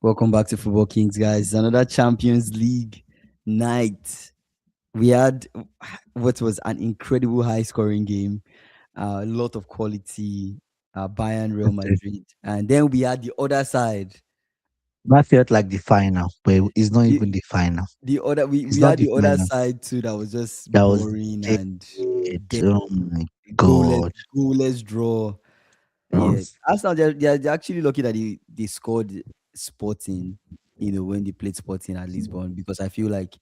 Welcome back to Football Kings, guys. Another Champions League night. We had what was an incredible high scoring game, a lot of quality, Bayern, Real Okay. Madrid. And then we had the other side. That felt like the final, but it's not The, even the final. the other we It's not had the the other final. side too that was just That was boring dead. and dead, Oh my goalless, god. goalless draw. Um, Yeah. Arsenal they're actually lucky that they scored Sporting, when they played Sporting at Lisbon, because I feel like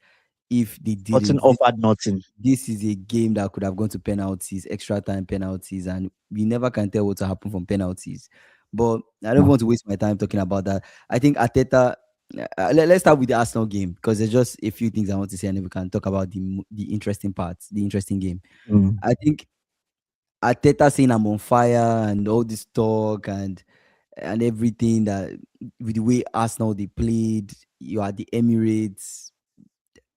if they Button didn't, offered nothing. this is a game that could have gone to penalties, extra time penalties, and we never can tell what will happen from penalties. But I don't No. want to waste my time talking about that. I think Arteta. Let's start with the Arsenal game, because there's just a few things I want to say, and then we can talk about the interesting parts, the interesting game. Mm. I think Arteta saying I'm on fire and all this talk and everything, that with the way Arsenal they played, you are the Emirates,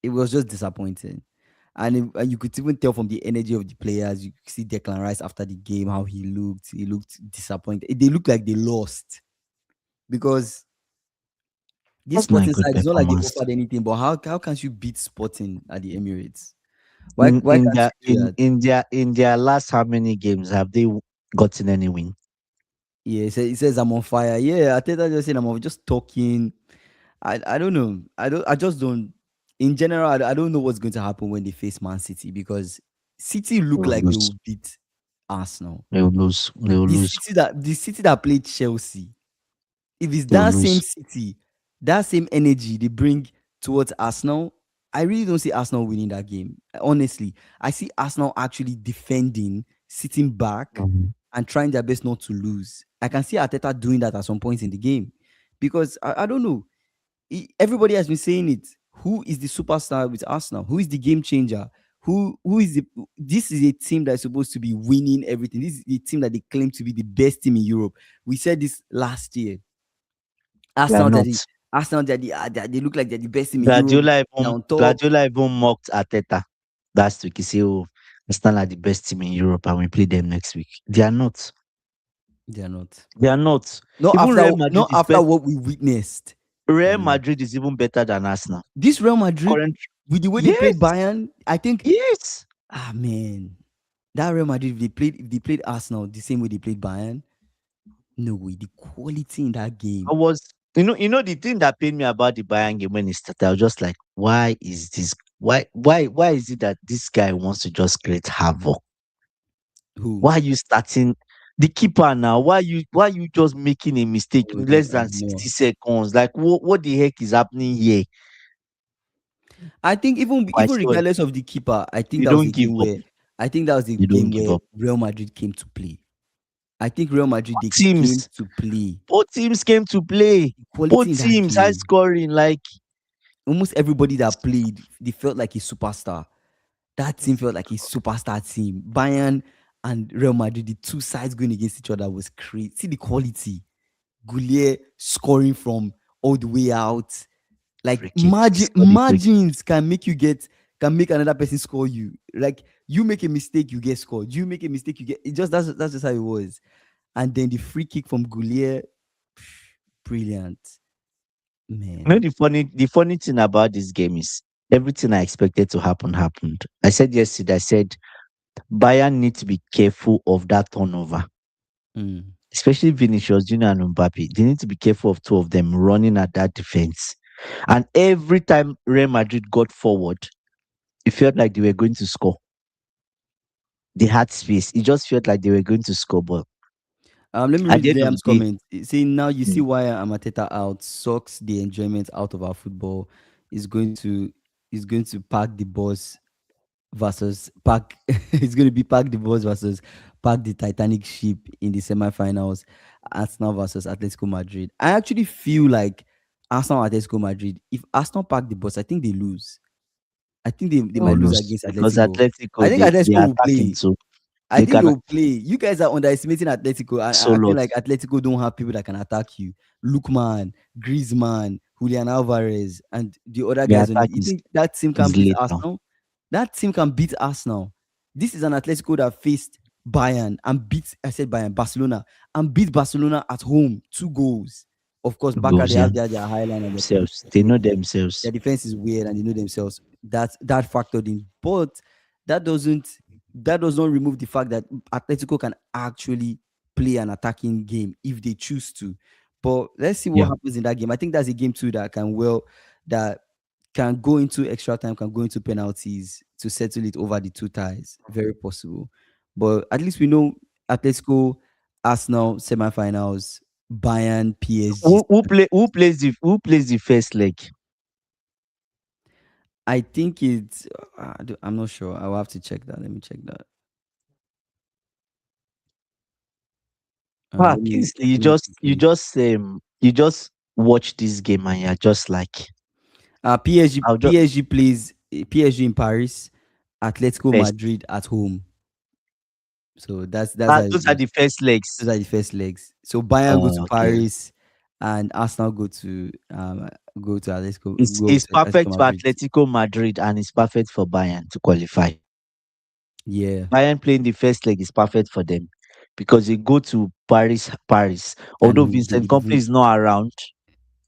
it was just disappointing. And you could even tell from the energy of the players. You could see Declan Rice after the game, how he looked. He looked disappointed. They looked like they lost, because this That's not a Sporting good side is not like they performance. offered anything. But how can you beat Sporting at the Emirates? Why In why in can't their you do that? in their last how many games have they gotten any win? Yeah, he says I'm on fire. Yeah, Arteta just saying just talking. I don't know. I just don't. In general, I don't know what's going to happen when they face Man City, because City They look will like they lose. will beat Arsenal. They will lose. They will lose. The City that played Chelsea, if it's They will that same lose. City, that same energy they bring towards Arsenal, I really don't see Arsenal winning that game. Honestly, I see Arsenal actually defending, sitting back, Mhm. and trying their best not to lose. I can see Arteta doing that at some points in the game, because I don't know. Everybody has been saying it. Who is the superstar with Arsenal? Who is the game changer? Who is the? This is a team that is supposed to be winning everything. This is a team that they claim to be the best team in Europe. We said this last year. They are Arsenal that not. the Arsenal they look like they're the best team in Europe. Guardiola They're even on top. Guardiola even mocked Arteta last week. He said, "Oh, Arsenal are the best team in Europe, and we play them next week." They are not. They are not. They are not. Not Even after Real Madrid not is after better. what we witnessed. Real No. Madrid is even better than Arsenal. This Real Madrid, Current. with the way they played Yes, Bayern, I think, yes. man, that Real Madrid, if they played Arsenal the same way they played Bayern, no way. The quality in that game. I was, the thing that pained me about the Bayern game when it started, I was just like, why is this? Why is it that this guy wants to just create havoc? Who? Why are you starting the keeper now? Why you just making a mistake Oh, in less than no. 60 seconds? Like what the heck is happening here? I think even I even swear, regardless of the keeper, I think you that was don't a give game up. where I think that was a You don't game give where up. Real Madrid came to play. I think Real Madrid Both they came teams, to play. both teams came to play. The quality Both in that teams high game. scoring. Like Almost everybody that played, they felt like a superstar. That team felt like a superstar team. Bayern and Real Madrid, the two sides going against each other, was crazy. See the quality. Goulier scoring from all the way out. Like free kick, score the free kick. margins can make another person score you. Like you make a mistake, you get scored. You make a mistake, you get it. Just that's just how it was. And then the free kick from Goulier, brilliant, man. The funny thing about this game is everything I expected to happen happened. I said yesterday, I said Bayern need to be careful of that turnover, Mm. especially Vinicius Junior and Mbappe. They need to be careful of two of them running at that defense. And every time Real Madrid got forward, it felt like they were going to score. They had space. It just felt like they were going to score. But Let me at read the end of the Liam's day, comment. See, now you see mm, why Amateta out sucks the enjoyment out of our football. Is going to is going to pack the boss versus pack. It's going to be pack the boss versus pack the Titanic ship in the semifinals. Arsenal versus Atletico Madrid. I actually feel like Arsenal Atletico Madrid. If Arsenal pack the boss, I think they lose. I think they they will might lose lose against because Atletico. I Atletico think they Atletico are will attacking play. too. I They think they can will play. You guys are underestimating Atletico. so I feel lot. like Atletico don't have people that can attack you. Lookman, Griezmann, Julian Alvarez, and the other Their guys on attack it. You think that team can is beat late now. Arsenal? That team can beat Arsenal. This is an Atletico that faced Bayern and beat, I said Bayern, Barcelona, and beat Barcelona at home, 2 goals. Of course, Baka, Goals, they yeah. have their highline and Themselves. They know themselves. their defense is weird and they know themselves. That factored in, but that doesn't that does not remove the fact that Atletico can actually play an attacking game if they choose to. But let's see what Yeah. happens in that game. I think that's a game too that can go into extra time, can go into penalties to settle it over the two ties. Very possible. But at least we know Atletico, Arsenal, semifinals, Bayern, PSG. Who plays the first leg? I think it's. I'm not sure. I'll have to check that. Let me check that. Ah, Let me Kingsley, you let me just you quickly. just um you just watch this game and you're just like, PSG I'll just PSG plays PSG in Paris, Atletico first. Madrid at home. So that's how Those are the first legs. those are the first legs. So Bayern go to Okay. Paris, and Arsenal go to It's Go it's to Atletico perfect for Madrid. Atletico Madrid and it's perfect for Bayern to qualify. Yeah, Bayern playing the first leg is perfect for them because they go to Paris. Although and they Vincent would Company even. is not around,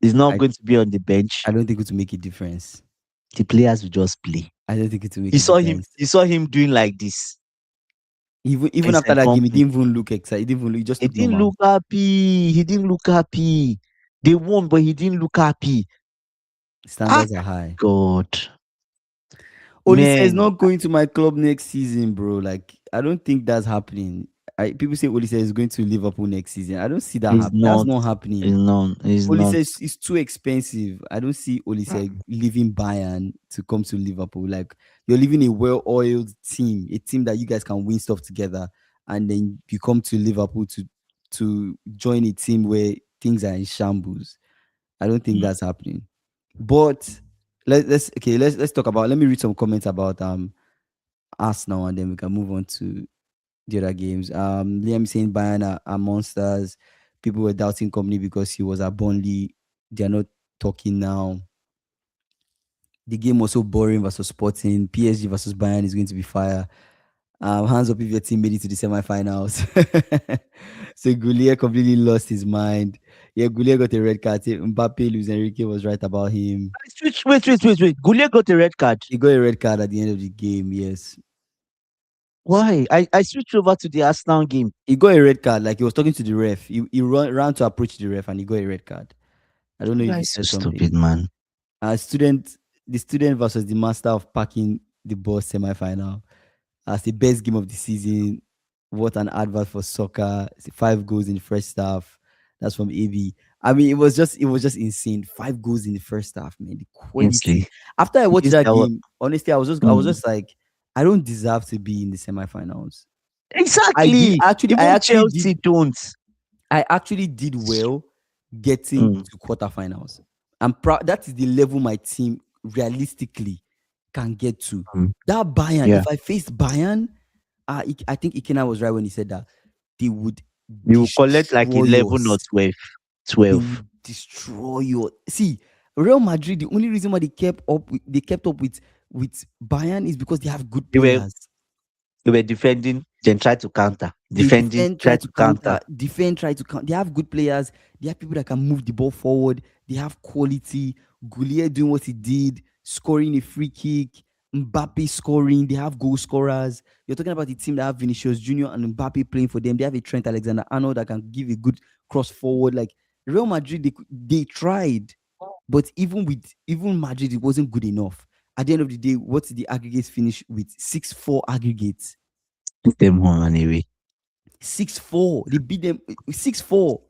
he's not I going to be on the bench. I don't think it will make a difference. The players will just play. I don't think it will make You a saw him. difference. You saw him doing like this. Even after Vincent that game, he Company. didn't even look excited. He didn't even look, he just He looked didn't normal. look happy. He didn't look happy. They won, but he didn't look happy. Ah, Standards are high. God, Olise is man, not going to my club next season, bro. Like, I don't think that's happening. People say Olise is going to Liverpool next season. I don't see that he's happen. That's not. not happening. He's not. He's Olise not. is too expensive. I don't see Olise leaving Bayern to come to Liverpool. Like, you're leaving a well-oiled team, a team that you guys can win stuff together, and then you come to Liverpool to join a team where things are in shambles. I don't think Mm. that's happening. But let's talk about. Let me read some comments about Arsenal, and then we can move on to the other games. Liam saying Bayern are monsters. People were doubting Company because he was at Burnley. They are not talking now. The game was so boring versus Sporting. PSG versus Bayern is going to be fire. Hands up if your team made it to the semifinals. So Goulier completely lost his mind. Yeah, Goulier got a red card. Mbappe, Luis Enrique was right about him. Wait. Goulier got a red card. He got a red card at the end of the game. Yes, Why? I switched over to the Arsenal game. he got a red card. Like he was talking to the ref. He ran to approach the ref and he got a red card. I don't know You if he guys so said stupid, something. man. Student, the student versus the master of packing the ball semi-final as the best game of the season. What an advert for soccer! 5 goals in the first half. That's from AB. I mean, it was just insane. 5 goals in the first half, man. The quality. Kingsley. After I watched This that guy was, game, honestly, I was just like, I don't deserve to be in the semifinals. I did exactly. actually, I Even actually did, Chelsea don't. I actually did well getting Mm, to quarterfinals. I'm proud. That is the level my team realistically can get to. mm. That Bayern, Yeah. if I faced Bayern, I think Ikena was right when he said that they would You will collect like destroy 11 or us. 12. They 12. would destroy you. See, Real Madrid. The only reason why they kept up with Bayern is because they have good They were players. they were defending, then try to counter. They Defending, defend, try try to to counter. counter, defend, try to counter. They have good players. They have people that can move the ball forward. They have quality. Goulier doing what he did, scoring a free kick. Mbappe scoring. They have goal scorers. You're talking about the team that have Vinicius Junior and Mbappe playing for them. They have a Trent Alexander-Arnold that can give a good cross forward. Like Real Madrid, they tried, but even Madrid, it wasn't good enough. At the end of the day, what's the aggregates finish with? 6-4 aggregates. Beat them home anyway. 6-4. They beat them 6-4.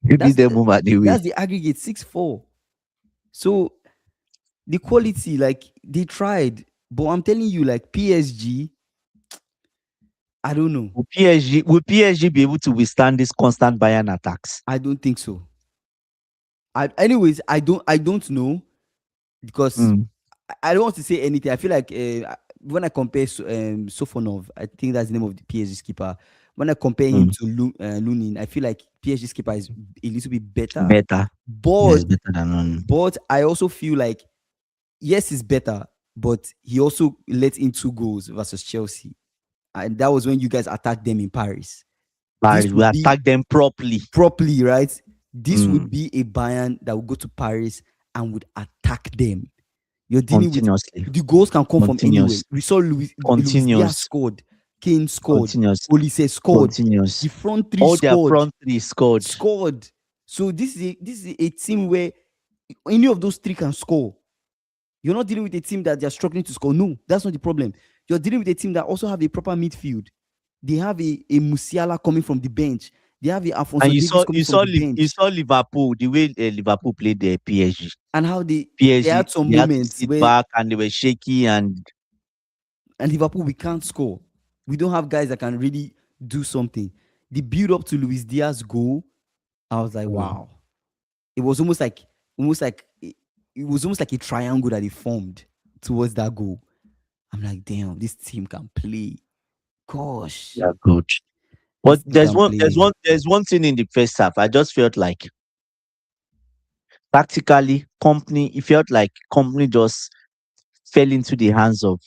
You beat That's them home anyway. that's the aggregate 6-4. So the quality, like they tried, but I'm telling you, like PSG, I don't know. Will PSG be able to withstand this constant Bayern attacks? I don't think so. Anyways, I don't know because Mm, I don't want to say anything. I feel like when I compare Sofonov, I think that's the name of the PSG skipper. When I compare him mm. to Lunin, I feel like PSG skipper is a little bit better. Better. But Yes, better than none. but I also feel like yes, he's better, but he also let in 2 goals versus Chelsea. And that was when you guys attacked them in Paris. This Paris, we would be attack them properly. properly, right? This would be a Bayern that would go to Paris and would attack them. You're dealing with Continuously. the goals can come from anywhere. Continuous. We saw Luis Diaz Continuous. scored, Kane scored, Continuous. Olise scored, Continuous. the front three All their scored, front three scored. scored. So this is a team where any of those three can score. You're not dealing with a team that they're struggling to score. No, that's not the problem. You're dealing with a team that also have a proper midfield. They have a Musiala coming from the bench. They have a Alfonso And Davies coming from the you bench. saw Liverpool, the way Liverpool played the PSG. And how they PSG, had some they had to moments sit where back and they were shaky and Liverpool, we can't score. We don't have guys that can really do something. The build up to Luis Diaz goal, I was like, wow. It was almost like it was almost like a triangle that they formed towards that goal. I'm like, damn, this team can play. Gosh, yeah, good. this But team can play. there's one thing in the first half. I just felt like practically company, it felt like company just fell into the hands of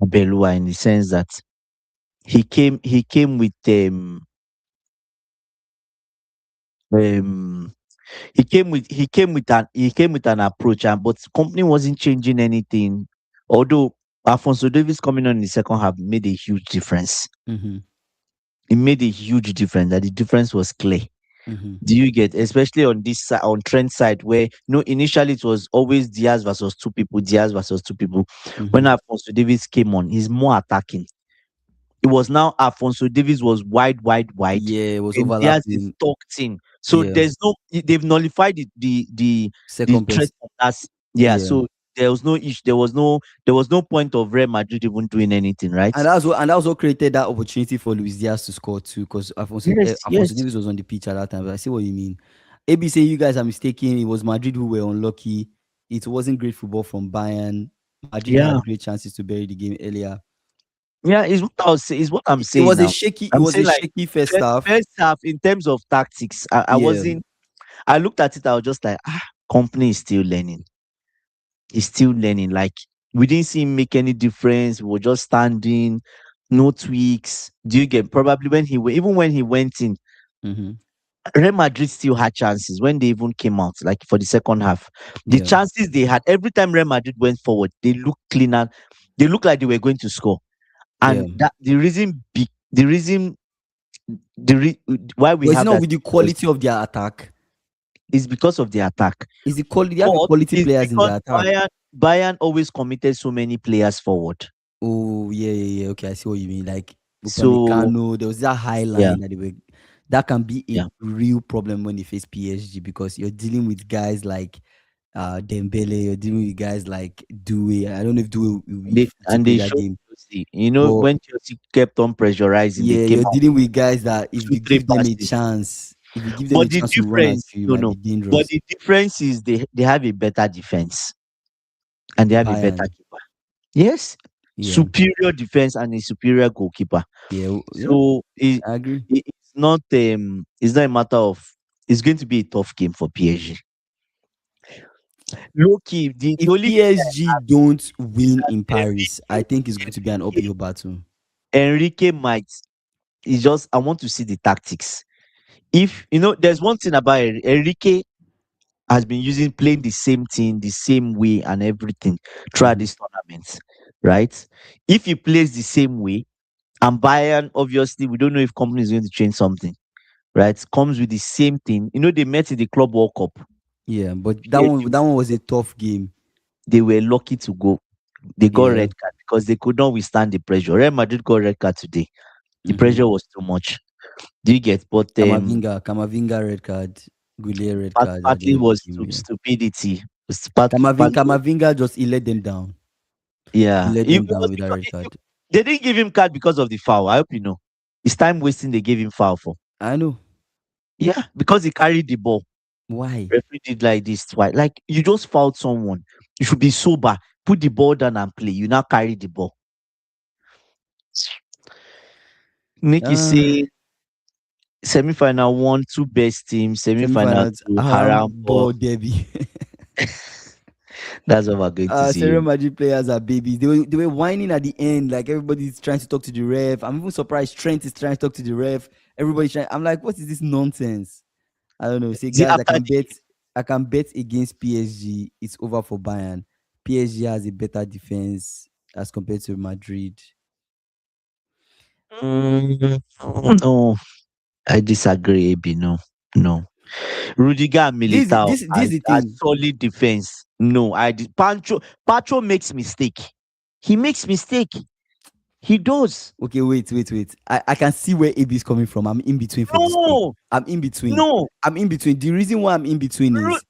Belua in the sense that he came with um he came with an approach, and but company wasn't changing anything. Although Alfonso Davis coming on in the second half made a huge difference. Mm-hmm. It made a huge difference. That the difference was clear. Mm-hmm. Do you get, especially on this side, on Trent side, where initially it was always Diaz versus two people, Diaz versus two people. Mm-hmm. When Alfonso Davis came on, he's more attacking. It was now Alfonso Davis was wide, Yeah, it was and Diaz is overlapping. tucked in. So Yeah, there's no, they've nullified the second threat best. of that. Yeah, Yeah, so there was no issue. There was no point of Real Madrid even doing anything, right? and that was what created that opportunity for Luis Diaz to score too, because Yes, Alfonso yes, Davies was on the pitch at that time. But I see what you mean. AB saying you guys are mistaken. It was Madrid who were unlucky. It wasn't great football from Bayern. Madrid yeah, had great chances to bury the game earlier. yeah. Is what I was say, is what I'm It saying was a now. shaky. It I'm was a saying like shaky first half. first half in terms of tactics, I Yeah. wasn't. I looked at it. I was just like, company is still learning. He's still learning. Like we didn't see him make any difference. We were just standing, no tweaks. Do you get, probably when even when he went in, Mm-hmm. Real Madrid still had chances when they even came out, like for the second half. The Yeah. chances they had every time Real Madrid went forward, they looked cleaner. They looked like they were going to score. Yeah. And that the reason why we But it's have not that with the was quality of their attack. is because of the attack. Is the quality? They have a But quality it's players in because their attack. Bayern always committed so many players forward. Oh yeah. Okay, I see what you mean. Like So Upamecano, there was that high yeah, line that they were. That can be a yeah. real problem when they face PSG, because you're dealing with guys like Dembele. You're dealing with guys like Due. I don't know if Due will be fit to And play they that showed game, Chelsea. but When Chelsea kept on pressurizing, they yeah, came you're out dealing with guys that if two, you three give them a passes. chance, But the to run at difference, you, it no, might no. be But dangerous. the difference is they have a better defense and they have a better Bayern, keeper. Yes, yeah, superior defense and a superior goalkeeper. yeah, So I agree. it's not a matter of, it's going to be a tough game for PSG. Low key, the If only thing PSG don't is win that in Paris, I think it's going to be an uphill battle. Enrique might. It's just I want to see the tactics. If there's one thing about Enrique has been playing the same thing, the same way, and everything throughout Mhm. this tournament, right? If he plays the same way, and Bayern, obviously, we don't know if company is going to change something, right? Comes with the same thing. They met in the Club World Cup. Yeah, but that PSG, one was a tough game. they were lucky to go. They got Yeah. red card because they could not withstand the pressure. Real Madrid got red card today. The Mm-hmm. pressure was too much. Do you get? But Kamavinga red card, Goulier red card at the partly end of the was game. Yeah. stupidity. Partly Kamavinga just he let them down. He yeah. let It them was down with that because red card. they didn't give him card because of the foul. I hope you know. It's time wasting they gave him foul for. I know Yeah, because he carried the ball. why. Referee did like this twice. Like you just fouled someone. You should be sober. Put the ball down and play. You now carry the ball. Nick is Uh, saying semi-final one, two best teams, semi-final Semi-finals, two, Haram haram ball. ball derby. That's what we're going to Real see. Madrid players are babies. They were whining at the end, like everybody's trying to talk to the ref. I'm even surprised Trent is trying to talk to the ref. Everybody's trying. I'm like, what is this nonsense? I don't know. See, Is it guys, after the I can bet against PSG. It's over for Bayern. PSG has a better defense as compared to Madrid. Mm, no, I disagree, AB. No, no. Rudiger and Militao This is the are thing. solid defense. No, Pancho makes mistake. He makes mistake. He does. Okay, wait. I can see where AB is coming from. I'm in between for this thing. No, I'm in between. no. I'm in between. The reason why I'm in between Ru- is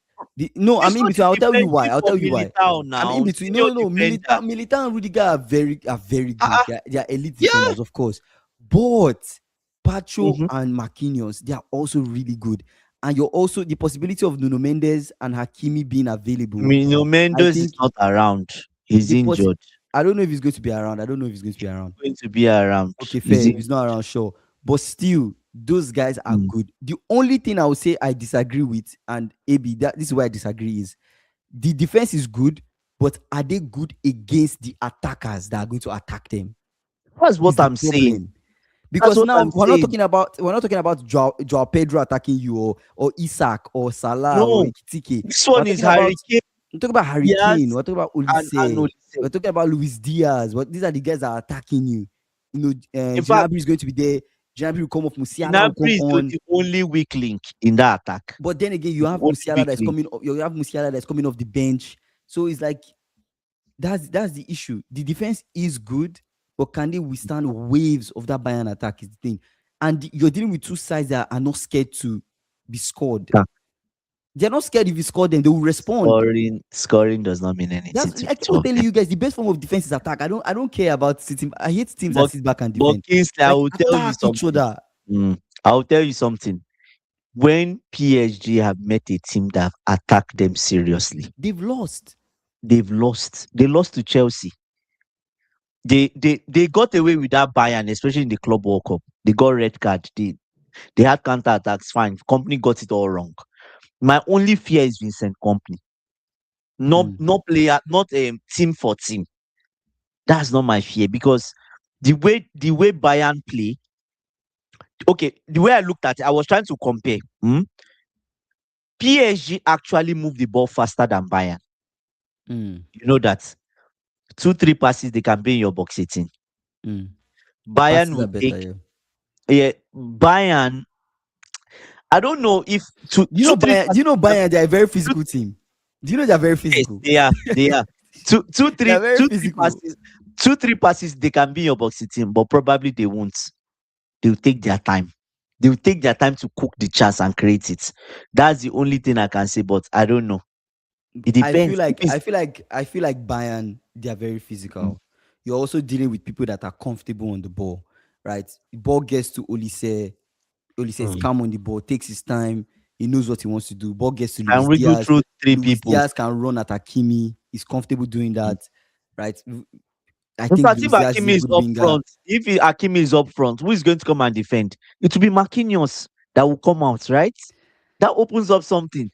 no, I'm It's in not the between. I'll tell you why. defending I'll for tell you why. Militao I'm in now, between. senior No. defender. Militao and Rudiger are very good. Uh-uh. They are elite Yeah. defenders, of course. But Pacho Mm-hmm. and Marquinhos, they are also really good. And you're also the possibility of Nuno Mendes and Hakimi being available. Mino I Mendes is think not around. He's the poss- injured. I don't know if he's going to be around. I don't know if he's going to be around. Going to be around. Okay, fair. He's If in. he's not around, sure. But still, those guys are Mm. good. The only thing I would say I disagree with, and AB, that this is where I disagree, is the defense is good, but are they good against the attackers that are going to attack them? That's Is what the I'm saying. problem. That's Because what now I'm saying. we're not talking about Joao Pedro attacking you or Isaac or Salah or No, Ekitike. this We're one is talking about Harry Kane. we're talking about Harry Kane. Yes, We're talking about and Olise. Olise. We're talking about Luis Diaz. But these are the guys that are attacking you. You know, In fact, Gnabry is going to be there. Gnabry will come off. Musiala will come Gnabry is on. the only weak link in that attack. But then again, you The have only Musiala weak that's link. coming. You have Musiala that's coming off the bench. So it's like that's the issue. The defense is good, but can they withstand waves of that Bayern attack? Is the thing. And you're dealing with two sides that are not scared to be scored. Yeah. They're not scared if you score them, they will respond. Scoring does not mean anything That's to I the keep two on of telling them. you guys the best form of defense is attack. I don't care about sitting. I hate teams that But sit back and but defend. Kingsley, I Like will tell you attack each something. other. I will tell you something. When PSG have met a team that have attacked them seriously, They've lost. they've lost. They lost to Chelsea. They got away with that Bayern, especially in the Club World Cup. They got red card. They had counter attacks. Fine, company got it all wrong. My only fear is Vincent Company. Mm, Not player, not team for team. That's not my fear because the way Bayern play. Okay, the way I looked at it, I was trying to compare. PSG actually moved the ball faster than Bayern. mm, You know that 2-3 passes they can be in your box 18. mm. Bayern Passes will are better, take yeah. Bayern. I don't know if two three Do you passes know they can Bayern? They're a very two, physical team. Do you know they're very yes, physical? they are They're very physical. 2-3 passes they can be in your box 18, but probably they won't. They'll take their time. They'll take their time to cook the chance and create it. That's the only thing I can say, but I don't know. It depends. If it's I feel like Bayern, they are very mm, physical. You're also dealing with people that are comfortable on the ball, right? The ball gets to Olise. Olise is mm. calm on the ball, takes his time. He knows what he wants to do. Ball gets to Can Luis we go Diaz. through three Luis people? Diaz can run at Hakimi. He's comfortable doing Mm. that, right? I In think fact, if Luis Diaz is a Hakimi is good up winger. front, Hakimi is up front, who is going to come and defend? It will be Marquinhos that will come out, right? That opens up something.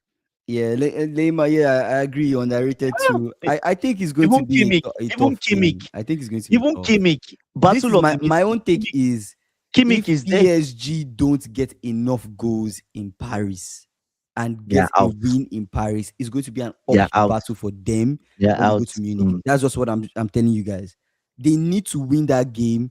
Yeah, Lema, yeah, I agree. You're underrated Yeah. too. I think it's going to Even be Kimmich, a even tough Kimmich, game. I think it's going to be even tough. Kimmich, This battle is of the my midfield. own take is Kimmich if is there. PSG don't get enough goals in Paris and They get are a out. win in Paris, it's going to be an They are uphill out. battle for them They are when they go out. to Munich. That's just what I'm telling you guys. They need to win that game.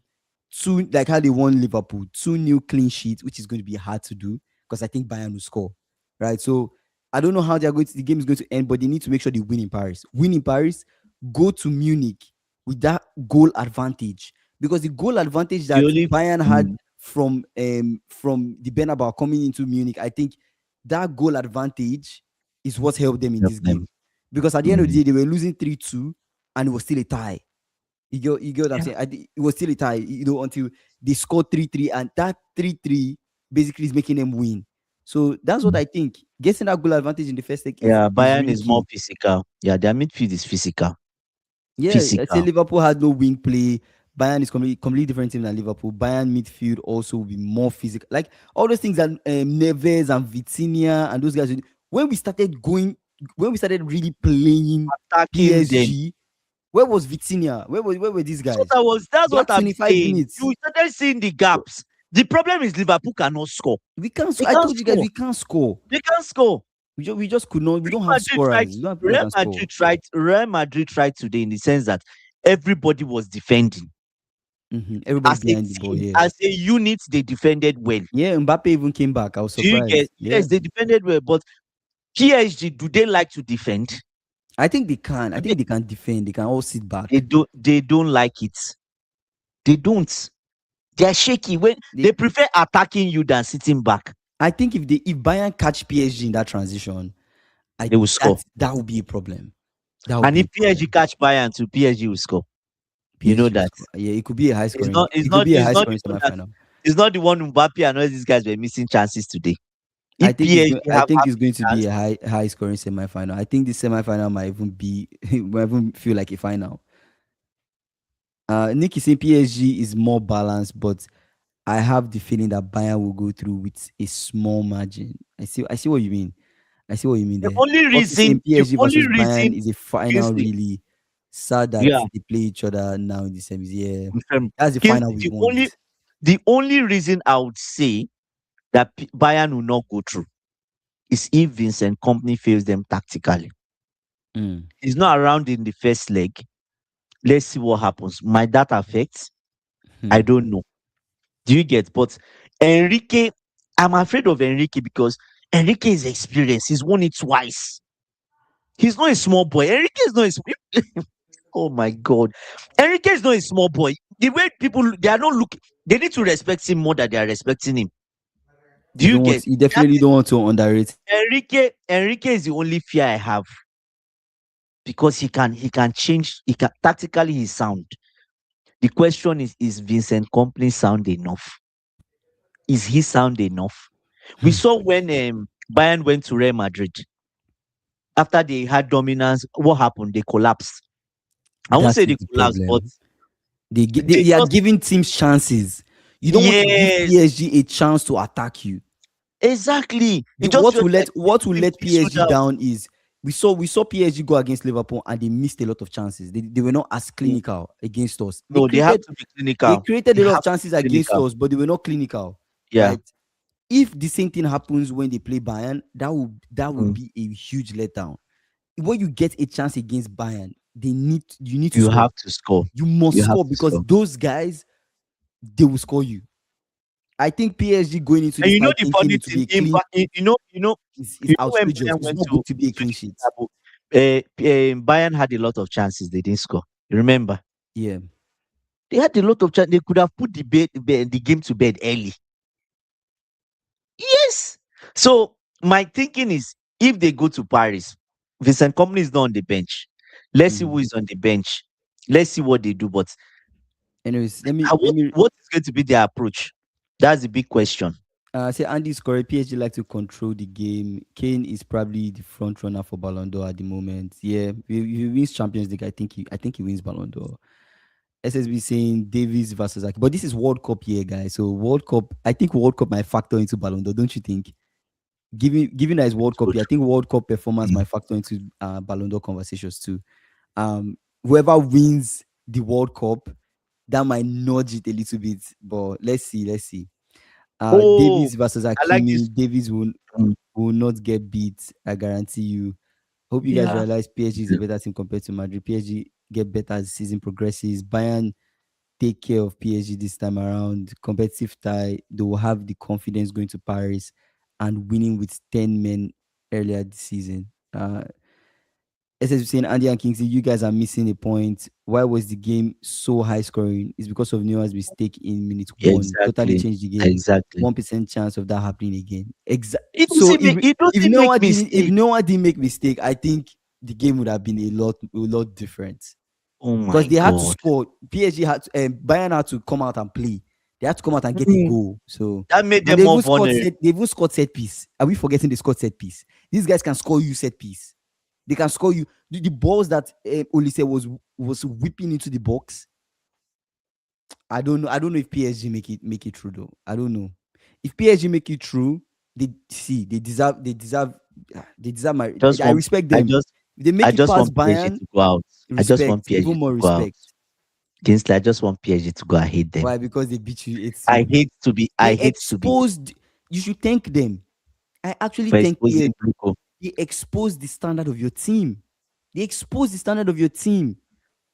Two, like how they won Liverpool, 2-0 clean sheet, which is going to be hard to do because I think Bayern will score. Right. So I don't know how the game is going to end, but they need to make sure they win in Paris. Win in Paris, go to Munich with that goal advantage. Because the goal advantage The that only Bayern had mm, from the Bernabeu coming into Munich, I think that goal advantage is what helped them in help this them. game. Because at the end of the Mm, day, they were losing 3-2 and it was still a tie. You get what I'm yeah. saying? It was still a tie, until they scored 3-3, and that 3-3 basically is making them win. So that's what Mm. I think. Getting that goal advantage in the first leg is Yeah, is Bayern really is more key. physical. Yeah, their midfield is physical. Yeah, I say Physical. Liverpool had no wing play. Bayern is completely different team than Liverpool. Bayern midfield also will be more physical. Like all those things that Neves and Vitinha and those guys. When we started really playing Attacking them. PSG, where was Vitinha? Where were these So guys? that's That what I'm 25 saying. minutes. You started seeing the gaps. The problem is Liverpool cannot score. We can't. They I can't told you guys score. we can't score. They can't score. We just could not. We Real don't have Madrid tried. scorers. We don't have people that can score. Real Madrid tried today in the sense that everybody was defending Everybody as a behind the ball. team, Yeah, as a unit. They defended well. yeah. Mbappe even came back. I was Do you get? surprised. Yeah, Yes, they defended well. But PSG, do they like to defend? I think they can. I Do they? think they can defend. They can all sit They back. don't. They don't like it. They don't. They are shaky when They. they prefer attacking you than sitting back. I think if Bayern catch PSG in that transition, They will score. that would be a problem. That would And be if a PSG problem. catch Bayern too, PSG will score. You know PSG will that. score. Yeah, it could be a high It's scoring. not. It's It could not. be a It's high not the scoring one that. semifinal. It's not the one Mbappe and all these guys were missing chances today. I If think it's going. PSG I have think half it's a going to be chance, a high scoring semifinal. I think the semifinal might even be might even feel like a final. Nick is saying PSG is more balanced, but I have the feeling that Bayern will go through with a small margin. I see what you mean. I see what you mean the there. only Also saying reason, the PSG only versus Bayern reason, is a final. Kingsley, Really sad that yeah, they play each other now in the semis. Yeah, that's the final Kingsley, we want. the only reason I would say that Bayern will not go through is if Vincent Company fails them tactically. Mm. He's not around in the first leg. Let's see what happens. Might that affect? I Hmm. don't know. Do you get? But Enrique, I'm afraid of Enrique because Enrique is experienced. He's won it twice. He's not a small boy. Enrique is not a oh my god. Enrique is not a small boy. The way people they are not looking, they need to respect him more than they are respecting him. Do You you don't want. get? You That definitely is don't want to underrate. Enrique is the only fear I have because he can change. He can tactically he's sound. The question is Vincent Company sound enough? Is he sound enough? We saw when Bayern went to Real Madrid after they had dominance. What happened? They collapsed. I won't That say is they the collapsed, but problem. they They are just giving teams chances. You don't want to give yes, PSG a chance to attack you. exactly. It just felt like they What will gave him let free PSG shootout. down is we saw PSG go against Liverpool and they missed a lot of chances. They were not as Mm, clinical against us. no, they have to be They clinical. created They a lot of have to chances be against clinical. us, but they were not clinical, Yeah. right? If the same thing happens when they play Bayern, that would Mm. be a huge letdown. When you get a chance against Bayern, you need to You score. have to score. You must You have score to because score. those guys they will score you. I think PSG going into And this you know fight the thinking funny it will be thing, a clean is when outrageous. Bayern It's went not to good to be a clean sheet. Istanbul, Bayern had a lot of chances. They didn't score. You remember? Yeah. They had a lot of chances. They could have put the game to bed early. Yes. So my thinking is, if they go to Paris, Vincent Company is not on the bench. Let's see who Mhm. is on the bench. Let's see what they do. But Anyways, let what me what is going to be their approach? That's the big question. say Andy's correct. PSG like to control the game. Kane is probably the front runner for Ballon d'Or at the moment. Yeah, if he wins Champions League, I think he wins Ballon d'Or. SSB saying Davies versus Aki. But this is World Cup year, guys. So World Cup, I think World Cup might factor into Ballon d'Or, don't you think? Given that it's World So Cup year, I think World Cup performance true. might factor into Ballon d'Or conversations too. Whoever wins the World Cup, that might nudge it a little bit. But let's see, let's see. Oh, Davies versus I like this. Hakimi. Davies Mm, will not get beat. I guarantee you. Hope you guys yeah. realize PSG is a better team compared to Madrid. PSG get better as the season progresses. Bayern take care of PSG this time around. Competitive tie. They will have the confidence going to Paris and winning with 10 men earlier this season. SS saying Andy and Kingsley, you guys are missing a point. Why was the game so high scoring? It's because of Neuer's mistake in minute one. Totally Exactly. changed the game. Exactly. 1% chance of that happening again. So It if doesn't make mistake. Noah didn't make mistake, I think the game would have been a lot different. Oh Because my they had to god. score. PSG had to, Bayern had to come out and play. They had to come out and get a Mm, goal. So that made and them more vulnerable. they even scored set piece. Are we forgetting they scored set piece? These guys can score you set piece. They can score you. The balls that Olise was whipping into the box. I don't know. I don't know if PSG make it through though. I don't know. If PSG make it through, they deserve my. Just I want respect I them. just If they I make it just past want PSG Bayern, to go out. I just want respect, PSG even to more go out. respect. Kingsley, I just want PSG to go. I hate them. Why? Because they beat you 8 I 2. hate to be. I They hate to be exposed. You should thank them. I actually for thank PSG. exposing Bluco. They exposed the standard of your team. They exposed the standard of your team.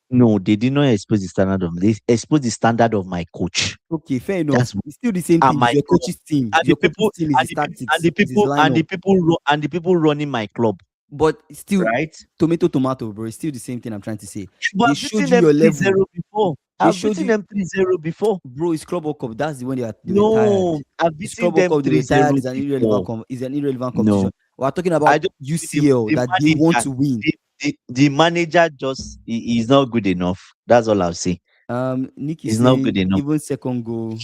No, they did not expose the standard of. They exposed the standard of my coach. Okay, fair enough. That's It's still the same and thing. It's my your club. coach's team. And the Your coach's people team is and his the people and tactics, the is his people and lineup. the people and the people running my club, But still, right? tomato, tomato, bro. It's still the same thing I'm trying to say. But They I've showed beaten you them your three level. zero before. They I've showed beaten you, them 3-0 before. bro. It's Club World Cup. That's the when they were tired. No, I've It's beaten Club World them Cup. They were three tired. zero Is an irrelevant. before. Is an irrelevant competition. No, We're talking I about just UCL the that they want manager, to win. the manager just he's not good enough. That's all I'll say. Nick is He's not saying good enough. even second goal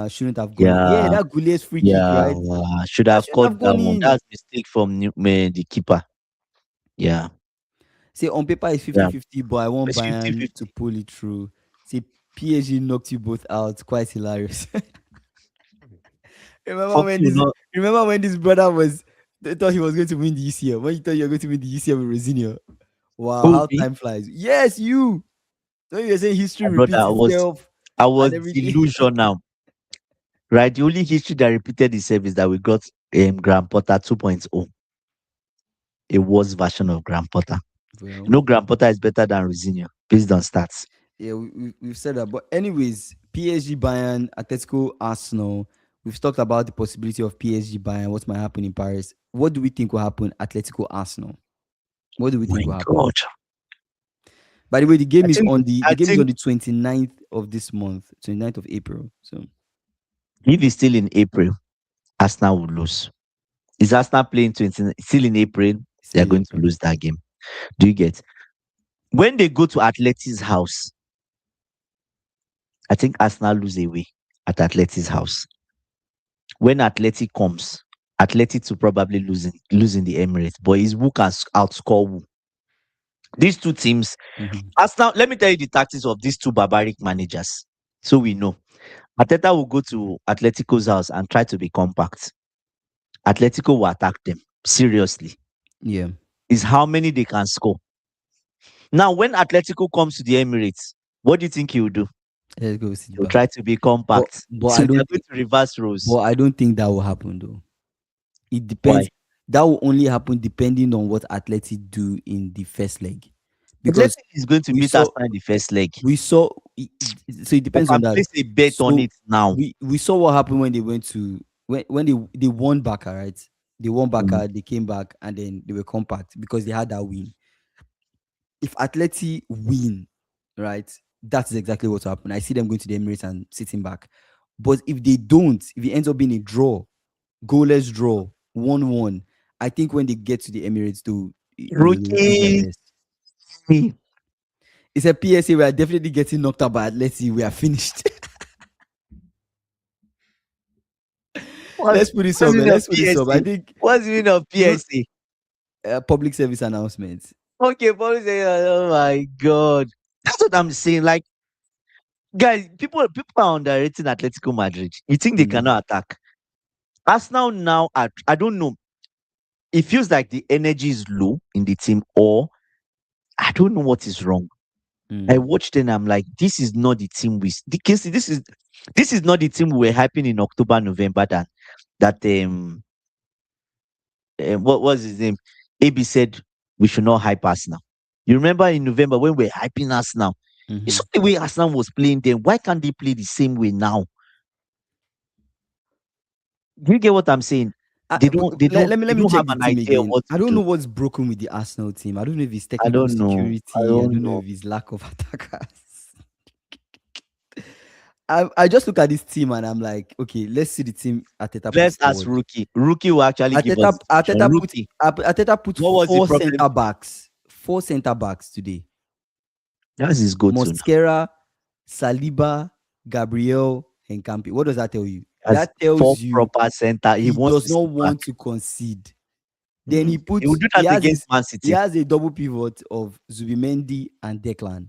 shouldn't have gone in. Yeah, Yeah, that Goulet's free kick, yeah. right? Should That have shouldn't caught have that gone one. in. That's mistake from the keeper. Yeah, Say on paper it's yeah. 50-50, but I want It's Bayern to 50-50. pull it through. Say PSG knocked you both out. Quite hilarious. remember Fuck when you, this not remember when this brother was they thought he was going to win the UCL. When you thought you were going to win the UCL with Rosinho. Wow, who how me. time flies. Yes, you. So you're saying history My brother, repeats itself I and was everything. delusional. Right, the only history that repeated itself is that we got Grand Potter 2.0, a worse version of Grand Potter. Well, Grand Potter is better than Rosinho based on stats. yeah, we've said that. But anyways, PSG Bayern, Atletico Arsenal. We've talked about the possibility of PSG Bayern, what might happen in Paris. What do we think will happen? Atletico Arsenal. What do we My think will happen? God, By the way, the I game is think on the I the game is think on the 29th of this month, 29th of April. So if it's still in April, Arsenal will lose. Is Arsenal playing 20 still in April? They still are in going to April. lose that game. Do you get? When they go to Atleti's house, I think Arsenal lose away at Atleti's house. When Atleti comes, Atleti to probably losing the Emirates. But is who can outscore who? These two teams, Mhm. Arsenal. Let me tell you the tactics of these two barbaric managers, so we know. Ateta will go to Atletico's house and try to be compact. Atletico will attack them seriously. Yeah, Is how many they can score. Now, when Atletico comes to the Emirates, what do you think he will do? let's go sit He'll back. try to be But compact. but So I they are don't going think to reverse roles. but I don't think that will happen though. It Why? depends. That will only happen depending on what Atleti do in the first leg, because Atletico is going to we beat saw Arsenal in the first leg. we saw. So it I depends on can that. place a bet on So it now. we saw what happened when they went to when they won Barca, right? They won Mm. Barca, they came back, and then they were compact because they had that win. If Atleti win, right, that's exactly what will happen. I see them going to the Emirates and sitting back. But if they don't, if it ends up being a draw, goalless draw, 1-1, I think when they get to the Emirates, they will do their Rookie. best. It's a PSA. We are definitely getting knocked out by Atleti. We are finished. What, Let's put this what's up, the man. meaning of Let's put this up. I PSA? think What's the meaning of you PSA? public service announcement. Okay, police say, oh my God. That's what I'm saying. Like, guys, people are underrating Atletico Madrid. You think they Mm, cannot attack? Arsenal now, I don't know. It feels like the energy is low in the team, or I don't know what is wrong. I mm, watched and I'm like, this is not the team this is not the team we were hyping in October, November that what was his name? AB said we should not hype Arsenal. You remember in November when we were hyping Arsenal? You saw mhm. the way Arsenal was playing then. Why can't they play the same way now? Do you get what I'm saying? They Let me don't have check the an team idea of again. what I to don't know do. what's broken with the Arsenal team. I don't know if it's I technical don't know. I security. I don't don't know know. if it's lack of attackers. I just look at this team and I'm like, okay, let's see the team Ateta puts Let's ask forward. Rookie. Rookie will actually give us Ateta the solution. Rookie, Ateta put what was the problem? four center backs today. That's his go-to now. Mosquera, Saliba, Gabriel, and Campi. What does that tell you? As That four tells you proper center. He he wants does to not sit back. want to concede. Then He will do that against Man he City. has a double pivot of Zubimendi and Declan,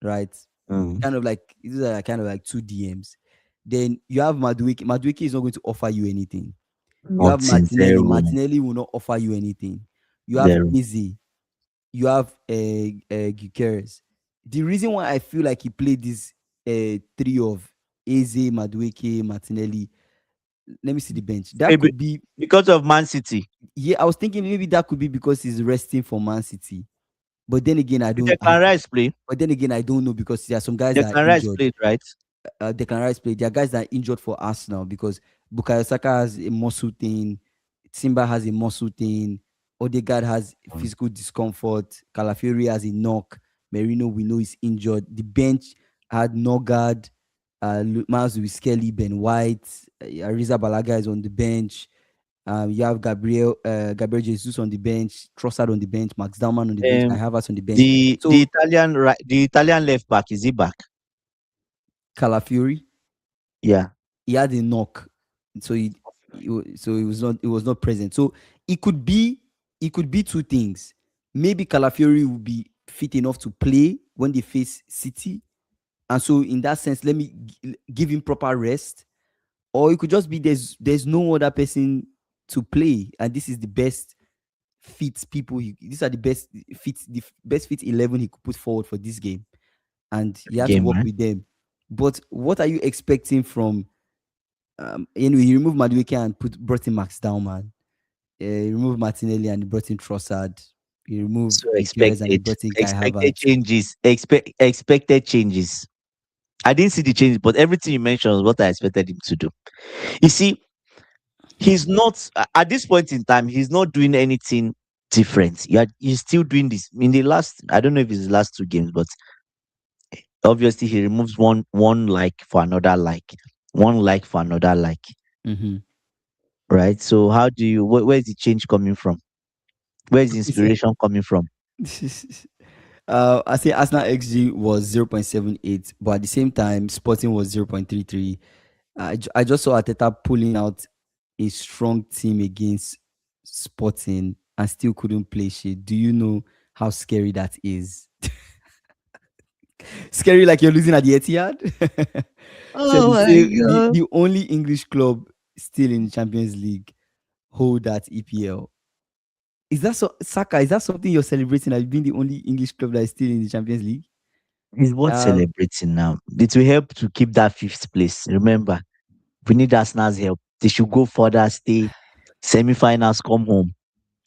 right? Mm. Kind of like these are kind of like two DMs. Then you have Madueke. Madueke is not going to offer you anything. You have Nothing. Martinelli. Zero. Martinelli will not offer you anything. You have Zero. Izzy. You have Gyökeres. The reason why I feel like he played this trio of Eze, Madueke, Martinelli. Let me see the bench. That Maybe could be, because of Man City. yeah. I was thinking maybe that could be because he's resting for Man City. But then again, I don't. Declan Rice play. But then again, I don't know because there are some guys that are Declan Rice injured. played, right? Declan Rice played. There are guys that are injured for Arsenal because Bukayo Saka has a muscle thing, Simba has a muscle thing, Odegaard has physical discomfort, Calafiori has a knock, Merino we know is injured. The bench had Nogard, Miles with Skelly, Ben White, Ariza Balaga is on the bench. You have Gabriel Jesus on the bench, Trossard on the bench, Max Dalman on the bench, I Um, have us on the bench. the So Italian the Italian left back, is he back? Calafiori, Yeah. he had a knock, so it was not present. So it could be two things. Maybe Calafiori will be fit enough to play when they face City, and so in that sense, let me give him proper rest. Or it could just be there's no other person to play, and this is the best fit people. These are the best fit 11 he could put forward for this game, and he had to Game, work right? with them. But what are you expecting from? Anyway, he removed Madueke and brought in Max Dalman. He removed Martinelli and he brought in Trossard. He removed So Gutierrez and he expected. brought in Kai Expected Havertz. changes. Expected changes. I didn't see the changes, but everything you mentioned was what I expected him to do. You see, he's not at this point in time, he's not doing anything different. He's still doing this. In the last, I don't know if it's the last two games, but obviously he removes one like for another like, one like for another like. Mm-hmm. Right? So how do you where's the change coming from? Where's the You see, inspiration coming from? I say Arsenal XG was 0.78, but at the same time, Sporting was 0.33. I just saw Ateta pulling out a strong team against Sporting and still couldn't play shit. Do you know how scary that is? Scary like you're losing at the Etihad. So Oh they my say the, god. the only English club still in the Champions League hold that EPL. Is that so, Saka? Is that something you're celebrating? As being the only English club that is still in the Champions League? It's worth Um, celebrating now. It will help to keep that fifth place. Remember, we need Arsenal's help. They should go further, stay semi-finals, come home.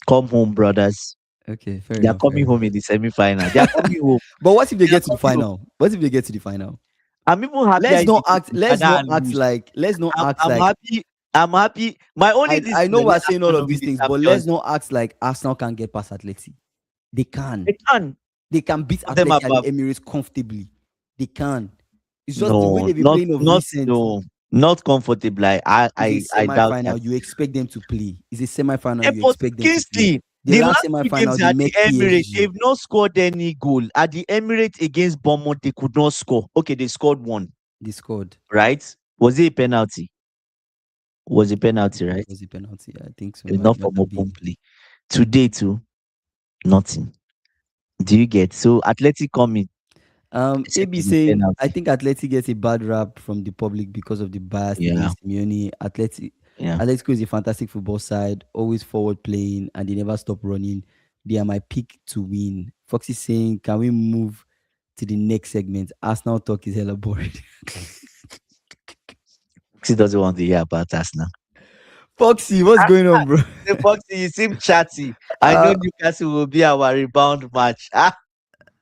Come home, brothers. okay, fair They are enough, fair coming home enough. in the semi-final. They are coming home. But what if they They are get to the coming home. final? What if they get to the final? I'm even happier Let's if they not go to act. the Let's final not and act lose. like. Let's not act I'm like. happy. I'm happy. My only this I is know let we're saying all Arsenal of not be these the things, but let's champions. not act like Arsenal can get past Atleti. They can. They can They can beat put them Atleti at the above. Emirates comfortably. They can. It's just the way No, they've been playing of recent. no, not comfortable. It's a I doubt semi-final. that. You expect them to play. It's a semi-final. Eh, You but expect them to play. Kingsley, The the last last two semi-final, games they at the met Emirates, PSG. they've not scored any goal. At the Emirates against Bournemouth, they could not score. Okay, they scored one, They scored. right? Was it a penalty? Was a penalty, It right? was a penalty. I think so. It Not might from have open been. play. Today too, nothing. Do you get? So Athletic coming, except AB it's a saying I penalty. think Atleti gets a bad rap from the public because of the bias Yeah, against Simeone. yeah. Atletico is a fantastic football side, always forward playing, and they never stop running. They are my pick to win. Foxy saying, can we move to the next segment? Arsenal talk is hella boring. He doesn't want to hear about us now. Foxy, what's going on, bro? The Foxy, you seem chatty. I know uh, Newcastle will be our rebound match. man,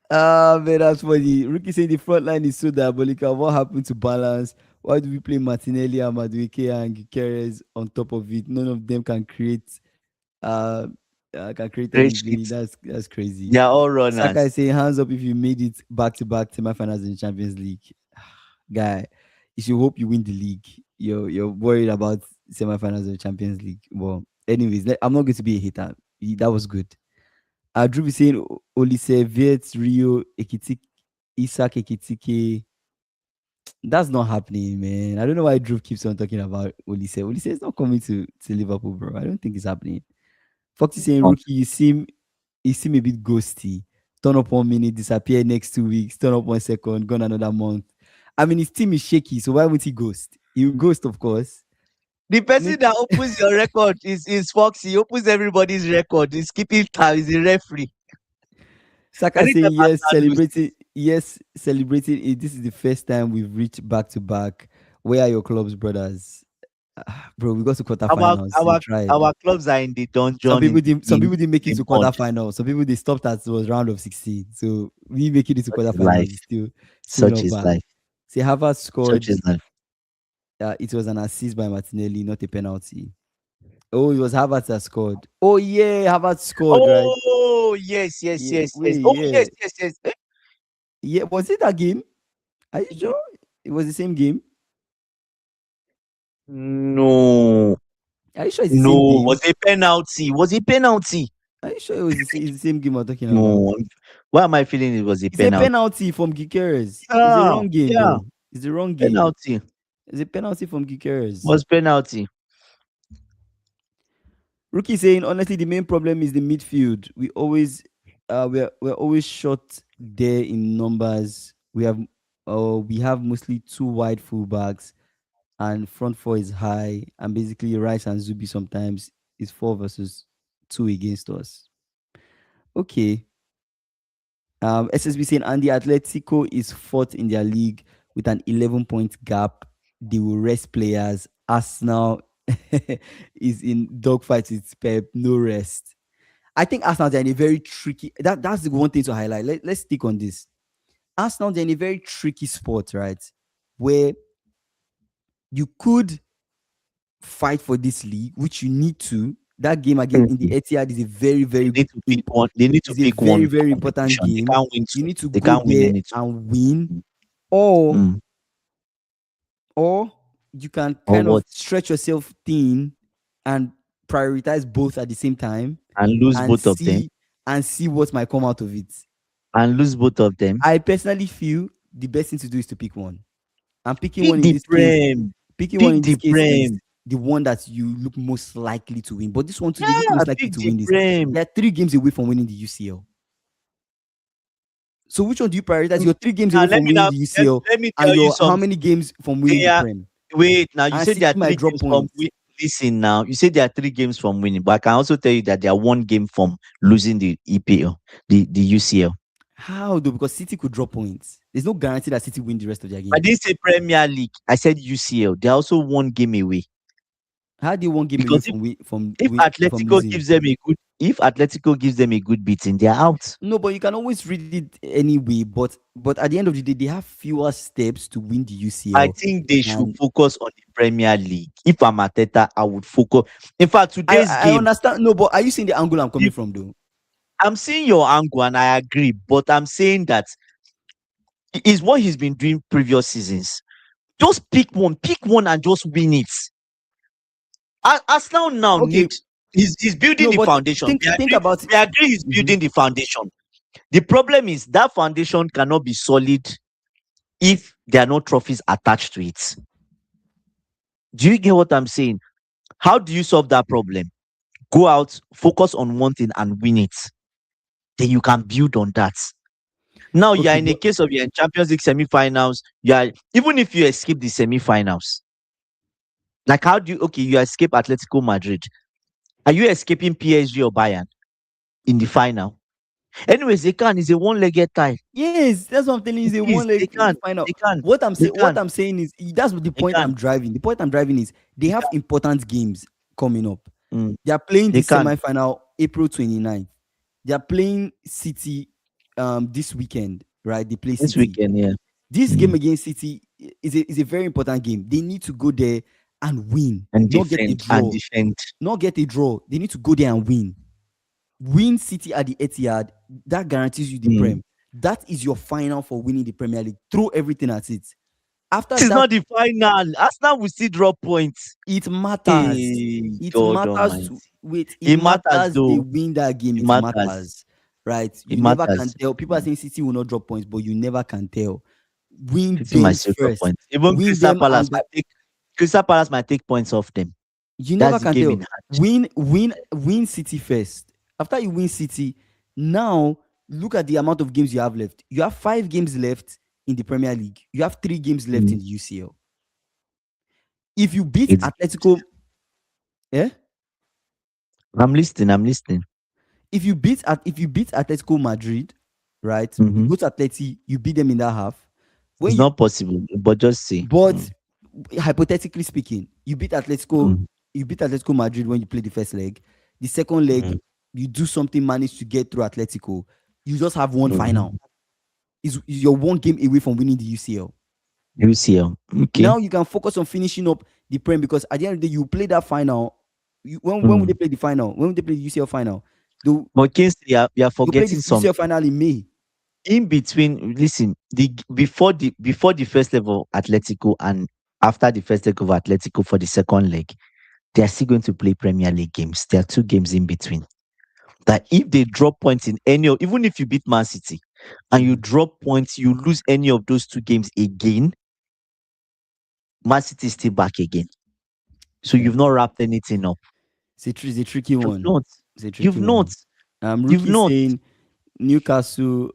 that's funny. Rookie saying the front line is so diabolical. What happened to balance? Why do we play Martinelli and Madueke and Gutierrez on top of it? None of them uh, can create Great anything. shit. That's crazy. They are all Saka runners. is saying hands up if you made it back to back semifinals in the Champions League. Guy, you should hope you win the league. You're worried about semifinals of the Champions League. Well, anyways, I'm not going to be a hater. That was good. Drew is saying Olise, Viet, Rio, Ekitik, Isak, Ekitike. That's not happening, man. I don't know why Drew keeps on talking about Olise. Olise is not coming to Liverpool, bro. I don't think it's happening. Foxy saying Not rookie, you seem a bit ghosty. Turn up 1 minute, disappear next 2 weeks, turn up 1 second, gone another month. I mean, his team is shaky, so why won't he ghost? He will ghost, of course. the I mean, person that opens your record is Foxy. He opens everybody's record. He's keeping tab. He's a referee. Saka Anytime saying yes, Arsenal lose, celebrating. yes, celebrating it. This is the first time we've reached back to back. Where are your clubs, brothers? Bro, we got to Our quarterfinals. We our tried. our clubs are in the Some dungeon people didn't. Some in people didn't make it in to mud. quarterfinals. Some people they stopped at was round of 16. So we making it to Such is life. quarterfinals is still Such not is bad. life. See, Harvard Such scored. is life. It was an assist by Martinelli, not a penalty. Oh, it was Harvard that scored. Oh yeah, Harvard scored, right? Oh yes, yes, Yeah, yes, yes. wait, Oh yeah, yes, yes, yes. yeah. Was it that game? Are you sure it was the same game? No, Are you sure it's the same no. game? Was a penalty? Was a penalty? Are you sure it's the same game we're talking about? No. Why am I feeling it was a It's a penalty? penalty from Gikeres. It's the Yeah, wrong game yeah. though. It's the wrong game. Penalty. It's a penalty from Gikeres. Was penalty. Rookie saying honestly, the main problem is the midfield. We're always short there in numbers. We have mostly two wide fullbacks and front four is high, and basically Rice and Zubi sometimes is 4 versus 2 against us. Okay. SSB saying Andy Atletico is fourth in their league with an 11-point gap. They will rest players. Arsenal is in dogfight with Pep. No rest. I think Arsenal they're in a very tricky. That's the one thing to highlight. Let's stick on this. Arsenal they're in a very tricky spot, right? Where you could fight for this league, which you need to. That game again in the Mhm. Etihad is a very, They very need to pick one. They need to is a pick very, one very important competition. They game. can't win You two. need to They go can't win there any two. and win, Mm. or Mm. or you can Or kind of what? stretch yourself thin and prioritize both at the same time And lose and both of them. see what might come out of it. And lose both of them. I personally feel the best thing to do is to pick one. And Pick the prem. picking one Pick in this the case is prem. the one that you look most likely to win. But this one too, they look Yeah, most likely pick to the win this. prem. They're 3 games away from winning the UCL. So which one do you prioritize? You're 3 games Now away let from me winning now the UCL, let me and tell you you're how something. many games from winning They the are Prem? wait now. You And said there are City three might drop games from points. listen now. You said there are 3 games from winning, but I can also tell you that they are 1 game from losing the EPL, the UCL. How though? Because City could drop points. There's no guarantee that City win the rest of their I games. didn't say Premier League. I said UCL. They're also 1 game away. How do you 1 game away Because from if from Atletico losing? gives them a good if Atletico gives them a good beating, they're out. No, but you can always read it anyway. But at the end of the day, they have fewer steps to win the I UCL. think they should And focus on the Premier League. If I'm Ateta, I would focus. In fact, today's I game, understand. No, but are you seeing the angle I'm coming if from though? I'm seeing your angle and I agree, but I'm saying that is what he's been doing previous seasons. Just pick one and just win it. Arsenal now Okay, need he's building no, the but foundation. think about. We agree he's Mhm. building the foundation. The problem is that foundation cannot be solid if there are no trophies attached to it. Do you get what I'm saying? How do you solve that problem? Go out, focus on one thing and win it. Then you can build on that. Now you are Okay, in a but case of you're in Champions League semi-finals. You are even if you escape the semi-finals. Like how do you you escape Atletico Madrid? Are you escaping PSG or Bayern in the final? Anyways, they can. It's a one-legged tie. yes, that's what I'm telling you. It It's a is. one They leg can. final. They can. They What can. I'm saying is that's the They point can. I'm driving. The point I'm driving is they They have can. important games coming up. Mm, They are playing they this can. semi-final April 29th. They are playing City this weekend, right? They play This City. weekend, yeah. This game Mm. against City is a very important game. They need to go there and win, And not get a defend. And draw. defend. Not get a draw. They need to go there and win. Win City at the Etihad. That guarantees you the Mm. Prem. That is your final for winning the Premier League. Throw everything at it. After This is that, not the final. Arsenal will still drop points. it matters. Hey, It God matters Almighty. to wait. It It matters matters. They though. win that game. It It matters. matters, right? It You never can matters. tell. People are Mm. saying City will not drop points, but you never can tell. Win City might them still drop first. points. Even Win Crystal them, Palace and might take Crystal Palace might take points off them. you never That's the can game tell. in hand. Win City first. After you win City, now look at the amount of games you have left. You have 5 games left in the Premier League. You have 3 games left Mm. in the UCL. If you beat It's Atletico, eh? I'm listening. I'm listening. If you beat Atletico Madrid, right? You Mm-hmm. go to Atleti, you beat them in that half. When It's you not possible, but just see. but hypothetically speaking, Mm, you beat Atletico Madrid when you play the first leg. The second leg, mm, you do something, manage to get through Atletico. You just have one final. mm. You're one game away from winning the UCL. UCL. Okay. Now you can focus on finishing up the Prem because at the end of the day, you play that final. When would they Mm. play the final? When would they play the UCL final? They'll, But Kingsley, you are they'll play the forgetting UCL something. final in May. In between, listen, before the first level of Atletico and after the first leg of Atletico for the second leg, they are still going to play Premier League games. There are two games in between. That if they drop points in any of, even if you beat Man City and you Mhm. drop points, you lose any of those two games again, Man City is still back again. So Fair. you've not wrapped anything up. It's a tricky You've one. not. It's a tricky You've not. one. You've Rookie not. saying Newcastle.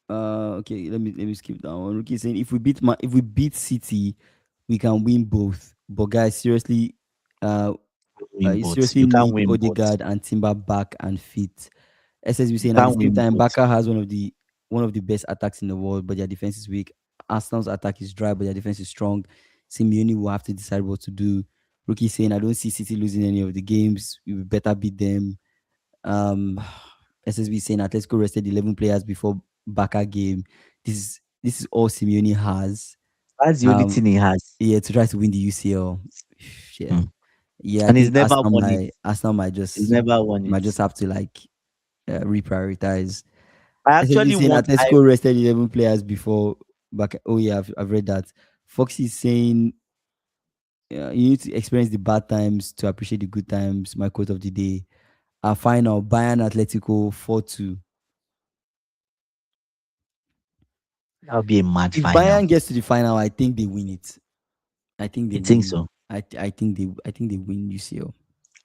Okay, let me skip that one. Rookie saying if we beat City, we can win both. But guys, seriously, uh, Win you both. seriously You can't need win both. Odegaard and Timber back and fit. SSB You saying at the can't same win time, both. Barca has one of the best attacks in the world, but their defense is weak. Arsenal's attack is dry, but their defense is strong. Simeone will have to decide what to do. Rookie saying, I don't see City losing any of the games. We better beat them. Um, SSB saying Atletico rested 11 players before Barca game. This is all Simeone has. That's the only Um, thing he has. yeah, to try to win the UCL. Yeah, Mm. yeah. I And he's think never won it. Arsenal He's never won might it. just have to like reprioritize. I SSB actually saying want I Atletico rested 11 players before back. Oh yeah, I've read that. Foxy is saying you need to experience the bad times to appreciate the good times. My quote of the day. Our final Bayern Atletico 4-2. that'll be a mad If final. Bayern gets to the final, I think they win it. I think they You think win. so? I think they win UCL.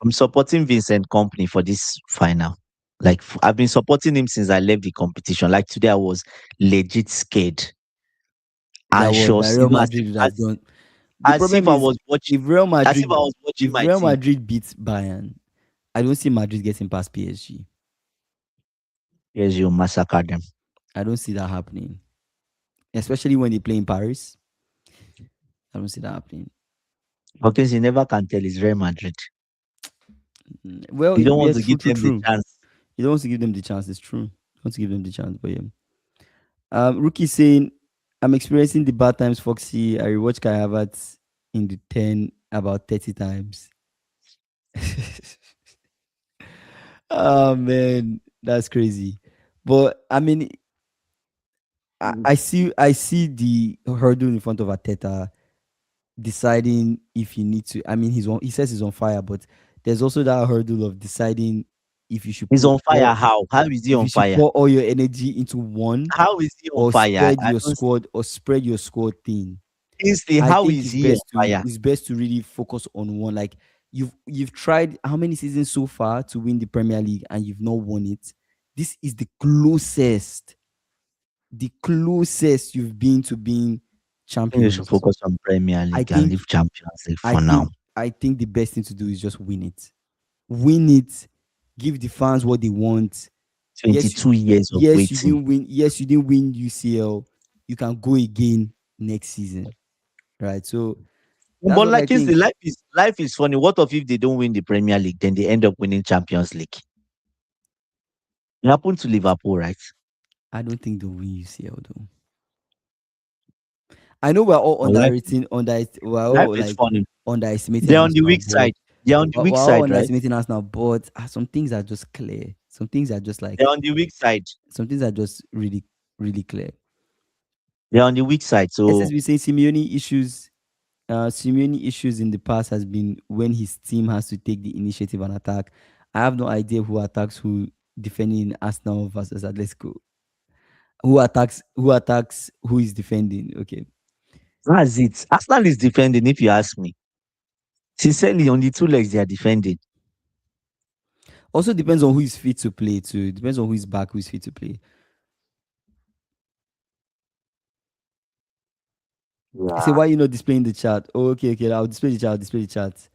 I'm supporting Vincent Company for this final. Like I've been supporting him since I left the competition. Like today, I was legit scared, That was that anxious. Real Madrid would have done. The As if problem I is was watching, if Real as if I Madrid was watching if my Real team. Madrid beats Bayern, I don't see Madrid getting past PSG. Yes, you massacre them. I don't see that happening. Especially when they play in Paris. I don't see that happening. Because you never can tell it's Real Madrid. Well, You don't want yes, to true, give true, them the true. chance. You don't want to give them the chance. It's true. You want to give them the chance, but yeah. Rookie saying, I'm experiencing the bad times, Foxy. I rewatched Kai Havertz in the 10 about 30 times. Oh man, that's crazy. But I mean, I see the hurdle in front of Ateta deciding if you need to. I mean, he says he's on fire, but there's also that hurdle of deciding if you should He's put on fire. How? How is he if you on should fire? pour all your energy into one How is he on or fire? I don't see. spread your squad thin. Instantly, I how think is he on fire? it's best to really focus on one. Like you've tried how many seasons so far to win the Premier League and you've not won it. This is the closest you've been to being I think they should champions. focus on Premier I League and think leave Champions League I for now. think I think the best thing to do is just win it. Win it. Give the fans what they want. Yes, 22 years of yes, you waiting. didn't win. Yes, you didn't win UCL. You can go again next season, right? So that's But what I like you say, think. life is funny. What if they don't win the Premier League, then they end up winning Champions League? It happened to Liverpool, right? I don't think they'll win UCL though. I know we're all But we're life all is like funny. underestimating They're on the Arsenal, weak but side. They're on the weak we're all side, right? underestimating Arsenal, but some things are just clear. Some things are just They're like on the weak side. some things are just really, really clear. They're on the weak side. So SSB saying Simeone issues in the past has been when his team has to take the initiative and attack. I have no idea who attacks who defending Arsenal versus Atletico. Who is defending. Okay. that's it. Arsenal is defending, if you ask me. Sincerely, on the two legs they are defending. Also depends on who is fit to play too. It depends on who is back, who is fit to play. I say, Yeah. why you not displaying the chat? Oh, okay, okay. I'll display the chat. I'll display the chat.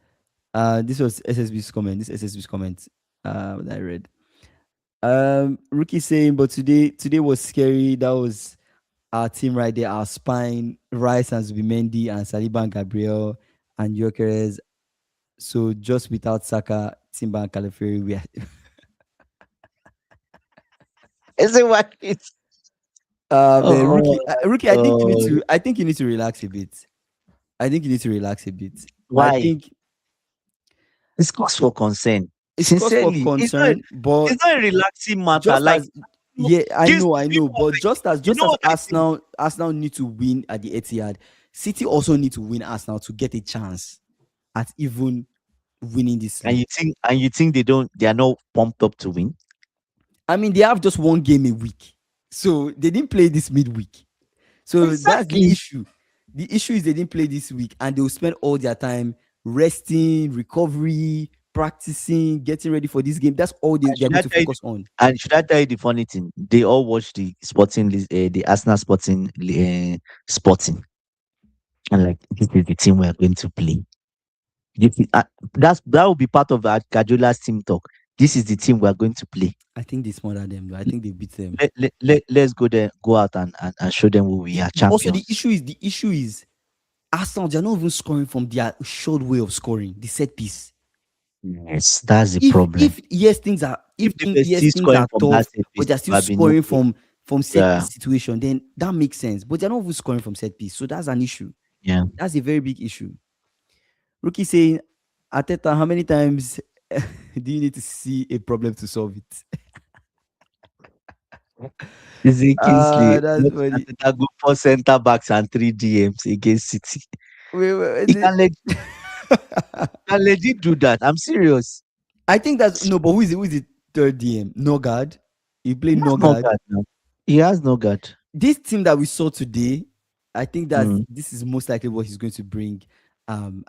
This was SSB's comment. This SSB's comment that I read. Rookie saying, but today was scary. That was our team right there. Our spine, Rice and Zubimendi and Saliba and Gabriel and Gyökeres. So just without Saka, Timber and Calafiori, we are. Is it what it's? Man, Oh, Rookie. I think you need God. to. I think you need to relax a bit. I think you need to relax a bit. I Why? think It's cause for concern. it's cause for Sincerely, concern, but it's not a relaxing matter. just Like, as yeah, I gives know, I know, people, but just as you just know as what I think, Arsenal need to win at the Etihad, City also need to win Arsenal to get a chance at even winning this and league. you think they are not pumped up to win. I mean, they have just one game a week, so they didn't play this midweek. So that's the Exactly. issue. The issue is they didn't play this week, and they will spend all their time resting, recovery, practicing, getting ready for this game. That's all And they're should going I to tell you, focus on. and should I tell you the funny thing? They all watch the Arsenal sporting, and like this is the team we are going to play. This is, that will be part of Guardiola's team talk. This is the team we are going to play. I think they smothered them, though. I think they beat them. Let's go there, go out and show them who we are, Also, champions. the issue is Arsenal, they're not even scoring from their short way of scoring, the set piece. Yes, that's the If problem. yes, things are If they were yes, still things scoring are from that tough, set but piece, they're it would still have been scoring okay. from set Yeah, piece situation, then that makes sense. But they're not even scoring from set piece. So that's an issue. yeah. That's a very big issue. Rookie saying, Ateta, how many times do you need to see a problem to solve it? Easy Kingsley, That's let funny. Arteta go 4 centre backs and 3 DMs against City. Wait, He can legit do that. I'm serious. I think that's no, but who is the third DM? Nogard. He He played has no Nogard. guard now. He has no guard. This team that we saw today, I think that Mm. this is most likely what he's going to bring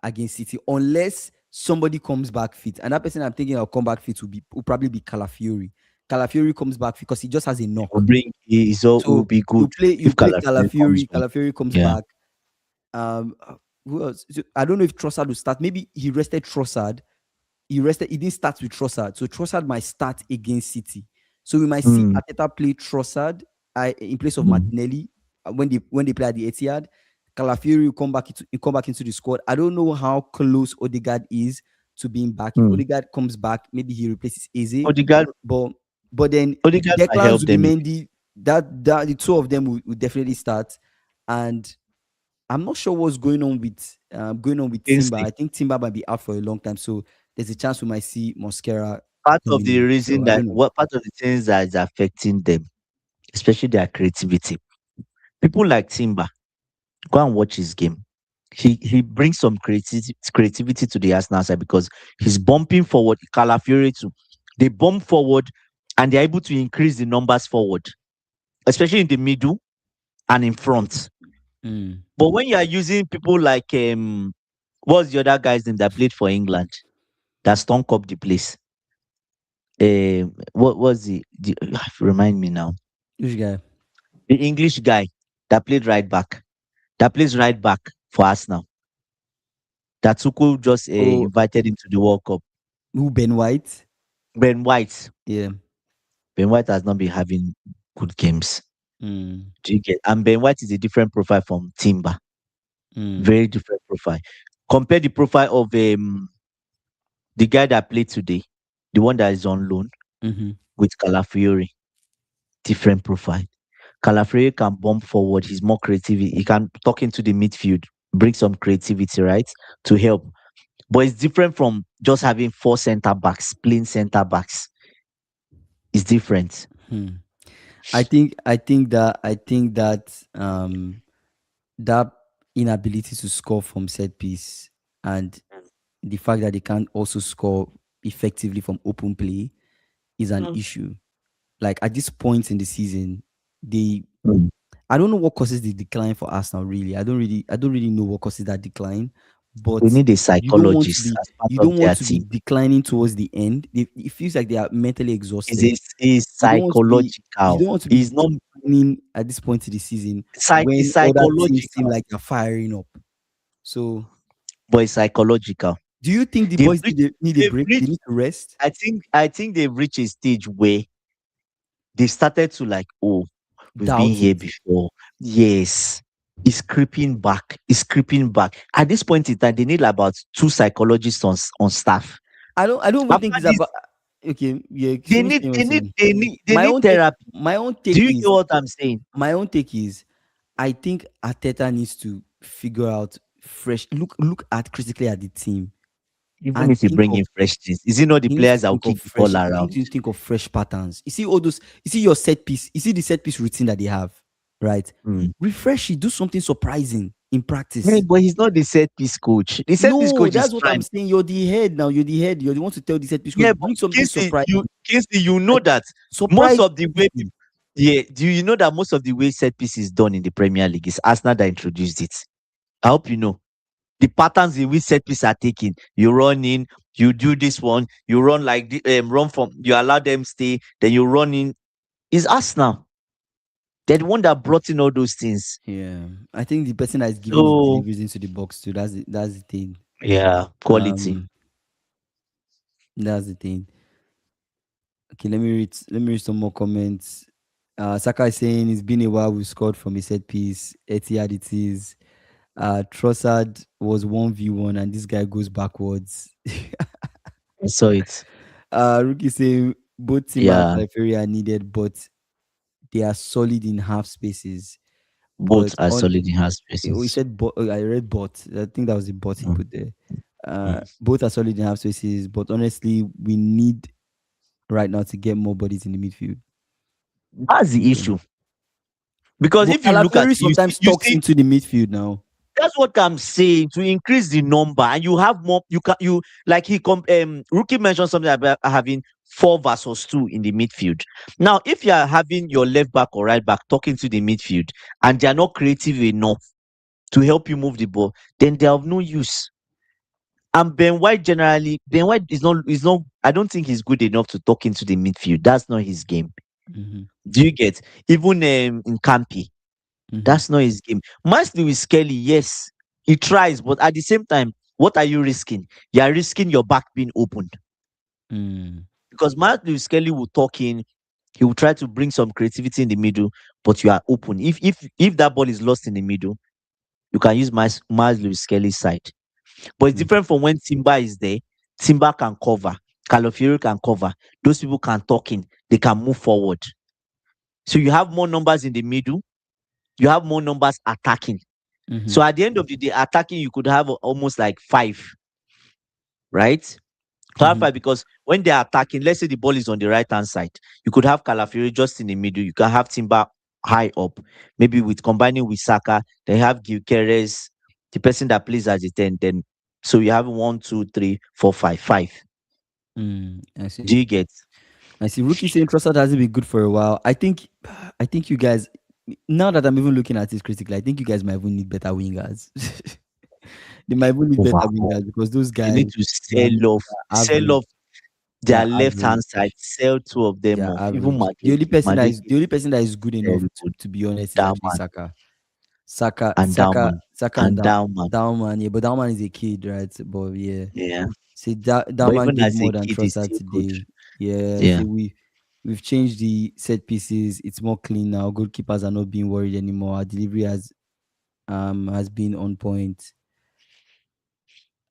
against City, unless somebody comes back fit. And that person I'm thinking will come back fit will probably be Calafiori. Calafiori comes back because he just has a He will knock. bring. He will So be good you if play Calafiori comes Calafiori. back. Calafiori comes Yeah. back. Who else? So I don't know if Trossard will start. Maybe he rested Trossard. He didn't start with Trossard. So Trossard might start against City. So we might see Mm. Ateta play Trossard in place of Mm. Martinelli when they play at the Etihad. Calafiori will come back into the squad. I don't know how close Odegaard is to being back. If Mm. Odegaard comes back, maybe he replaces Eze. Odegaard, But then Odegaard might Declan help them Zubimendi, that the two of them will definitely start. And I'm not sure what's going on with against Timber. the I think Timber might be out for a long time, so there's a chance we might see Mosquera part of coming the in. reason So I that don't know. what part of the things that is affecting them, especially their creativity. People like Timber, go and watch his game. He brings some creativity to the Arsenal side because he's bumping forward. Calafiori too. They bump forward and they're able to increase the numbers forward, especially in the middle and in front. Mm. But when you are using people like what's the other guy's name that played for England that stunk up the place? What was the remind me now? Which guy? The English guy that played right back, that plays right back for Arsenal. That Tuchel just Oh, invited him to the World Cup. who Ben White? Ben White. Yeah. Ben White has not been having good games. Mm. Do you get? And Ben White is a different profile from Timber. Mm. Very different profile. Compare the profile of the guy that played today, the one that is on loan, Mm-hmm. with Calafiori. Different profile. Calafiori can bump forward. He's more creative. He can talk into the midfield, bring some creativity, right, to help. But it's different from just having 4 centre backs, playing center backs. It's different. Hmm. I think that that inability to score from set piece and the fact that they can't also score effectively from open play is an Mm. issue. Like at this point in the season, they Mm. I don't know what causes the decline for Arsenal. Really, I don't really know what causes that decline. We But need a you psychologist as part of don't want their to be team. declining towards the end. It feels like they are mentally Is exhausted. is You psychological. don't want to be It's not declining at this point in the season it's when other teams seem psychological, like they're firing up. So, but it's psychological. do you think the They've boys reached need a they've break? They reached need to rest. I think they've reached a stage where they started to like, oh, we've been Doubt here it. before. Yes. It's creeping back. It's creeping back. At this point in time, they need about two psychologists on staff. I don't even After think it's this, about. Okay, yeah, they finish need saying what they you're need saying. they need they My need own take. therapy. My own Do take you get is. what I'm saying? My own take is. I think Arteta needs to figure out fresh. Look at critically at the team Even and if you think bring of. in fresh things, is it not the He needs to players that will think of kick the fresh. ball He around? needs to think of fresh patterns. You see all those. You see your set piece. You see the set piece routine that they have, right? Hmm. Refresh it. Do something surprising in Man, practice. but he's not the set piece coach. The set piece No, coach is that's what I'm prime. saying. You're the head now. You're the head. You're the one to tell the set piece coach. Yeah, but Bring something surprising. Kinsey, you know Like that most surprise of the way people. yeah, do you know that most of the way set piece is done in the Premier League is Arsenal that introduced it? I hope you know. The patterns in which set piece are taking. You run in, you do this one, you run like run from you allow them stay, then you run in. Is Arsenal. They're the one that brought in all those things. Yeah, I think the person that is giving the So deliveries into the box too. That's the thing. yeah, quality. Um, that's the thing. Okay, let me read some more comments. Saka is saying it's been a while we scored from a set piece. Etihad it is. Trossard was 1v1 and this guy goes backwards. I saw it. Rookie saying both Timber and Yeah, Calafiori are needed, but they are solid in half spaces. both But are on solid in half we spaces. said I read bot. I think that was the bot he Mm, put there. mm. Both are solid in half spaces, but honestly, we need right now to get more bodies in the midfield. That's the Okay. issue. Because But if you look at Calafiori it, sometimes you talks see, into the midfield now. that's what I'm saying. To increase the number, and you have more, you can you like Rookie mentioned something about having 4 versus 2 in the midfield. Now, if you are having your left back or right back talking to the midfield, and they are not creative enough to help you move the ball, then they are of no use. And Ben White is not. I don't think he's good enough to talk into the midfield. That's not his game. Hmm. Do you get? Even in Campi, Hmm. that's not his game. Miles Lewis Kelly, yes, he tries, but at the same time, what are you risking? You are risking your back being opened Mm. because Miles Lewis Kelly will talk in. He will try to bring some creativity in the middle, but you are open. If that ball is lost in the middle, you can use Miles Lewis Kelly's side. But it's Mm. different from when Timber is there. Timber can cover. Calafiori can cover. Those people can talk in. They can move forward. So you have more numbers in the middle. You have more numbers attacking. Hmm. So at the end of the day, attacking you could have almost like 5, right? Hmm. Clarify because when they're attacking, let's say the ball is on the right hand side, you could have Calafiori just in the middle. You can have Timber high up, maybe with combining with Saka. Then have Gyökeres, the person that plays as a 10. Then so you have 1, 2, 3, 4, 5. I see. Do you get? I see. Rookie saying Trossard hasn't been good for a while. I think you guys. Now that I'm even looking at this critically, I think you guys might even need better wingers. They might even need better Overhaul. wingers because those They guys, need to their numbers are sell average. off They their are left hand average. side, sell 2 of They them are off. Even average. The Madrid, only person that Madrid is is the only person that is good enough very good. to be honest is actually Down Saka. Saka, and Saka, Daumann Saka, and and Daumann. Downman. Yeah, but Downman is a kid, right? But yeah, Yeah. see, But Downman even gave as a more than kid, he's Trossard still good. today. Yeah, Yeah. see, we've changed the set pieces. It's more clean now. Goalkeepers are not being worried anymore. Our delivery has been on point.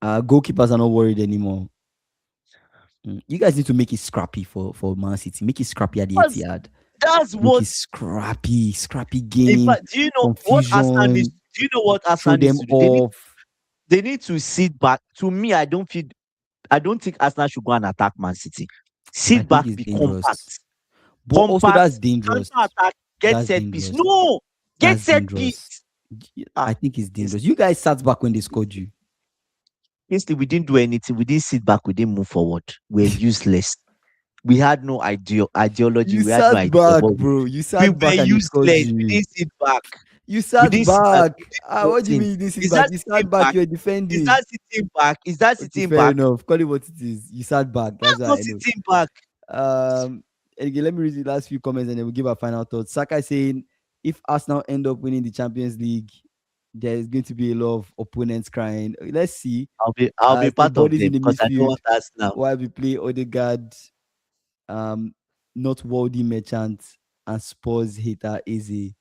Goalkeepers are not worried anymore. You guys need to make it scrappy for Man City. Make it scrappy at the That's Etihad. that's Make what it scrappy in game, fact, do you know what Arsenal needs? confusion, Do you know what throw Arsenal needs them to do? off. They need to sit back. To me, I don't think Arsenal should go and attack Man City. I Sit think back, it's be dangerous. compact. But also Compact, that's dangerous. counter attack, get That's set piece. dangerous. No, get That's set piece. dangerous. I Ah, think it's yes. dangerous. You guys sat back when they scored you. Yesterday we didn't do anything. We didn't sit back. We didn't move forward. We're useless. We had no ideology. You We had no sat idea. back, What bro. You we sat were back and they scored useless. We you. didn't sit back. You We sat didn't sit back. back. We did What do you nothing. mean you didn't sit Is back? that You sitting sat back. back? You were Is defending. that sitting back? Is that Okay, sitting fair back? enough. Call it what it is. You sat back. That's That's what not I know. sitting back. And again, let me read the last few comments and then we'll give our final thoughts. Saka saying, if Arsenal end up winning the Champions League, there is going to be a lot of opponents crying. Let's see. I'll be Some part of bodies them in the because I don't midfield want us now. while we play Odegaard, not worldly merchant. and Spurs hater Eze.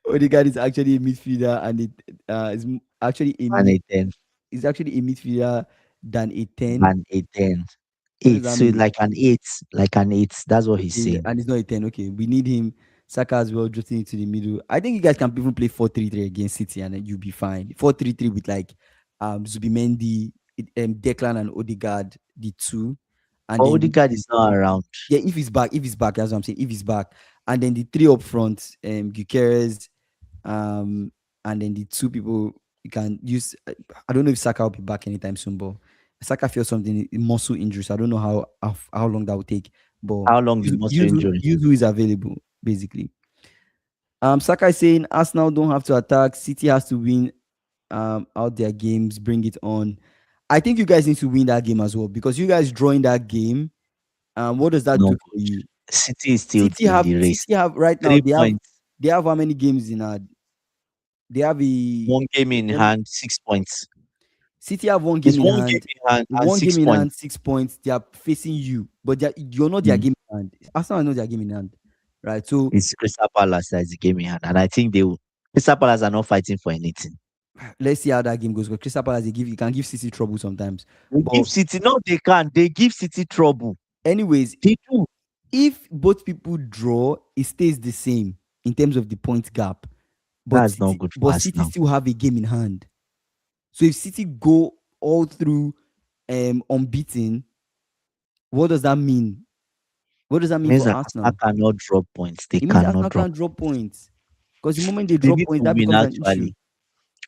Odegaard is actually a midfielder, and it actually a Man a 10. is actually a midfielder than a 10. Man a 10. What does 8. that So mean? like an 8. Like an 8. That's what he's Okay, saying. and it's not a 10. Okay, we need him. Saka as well, drifting into the middle. I think you guys can even play 4-3-3 against City, and then you'll be fine. 4-3-3 with like Zubimendi, Declan, and Odegaard, the two, and But then Odegaard is not around. yeah, if he's back, that's what I'm saying. If he's back, and then the three up front, Gyökeres, um, and then the two people you can use. I don't know if Saka will be back anytime soon, but Saka feels something muscle injury, so I don't know how long that will take. But How long is muscle injury? use who is available basically. Saka is saying Arsenal don't have to attack. City has to win out their games, bring it on. I think you guys need to win that game as well because you guys drawing that game. What does that No do for good. you? City is still in the race. City have right now. 3 points. They have how many games in hand? They have One game in one hand, 6 points. City have one It's game in one game hand. in hand and One game six in hand, points. 6 points. They are facing you, but you're not their Mm. game in hand. Arsenal are not their game in hand, right? So It's Crystal Palace that is the game in hand. And I think Crystal Palace are not fighting for anything. let's see how that game goes. Because Crystal Palace, you can give City trouble sometimes. They But give City, no, they can't. They give City trouble. anyways, They do. if both people draw, it stays the same in terms of the point gap. That's not good for us City now. still have a game in hand. So if City go all through unbeaten, what does that mean? What does that mean Means for that Arsenal Arsenal? cannot drop points. They It means cannot Arsenal drop. can't drop points. Because the moment they They drop need points, to that win becomes an issue. actually.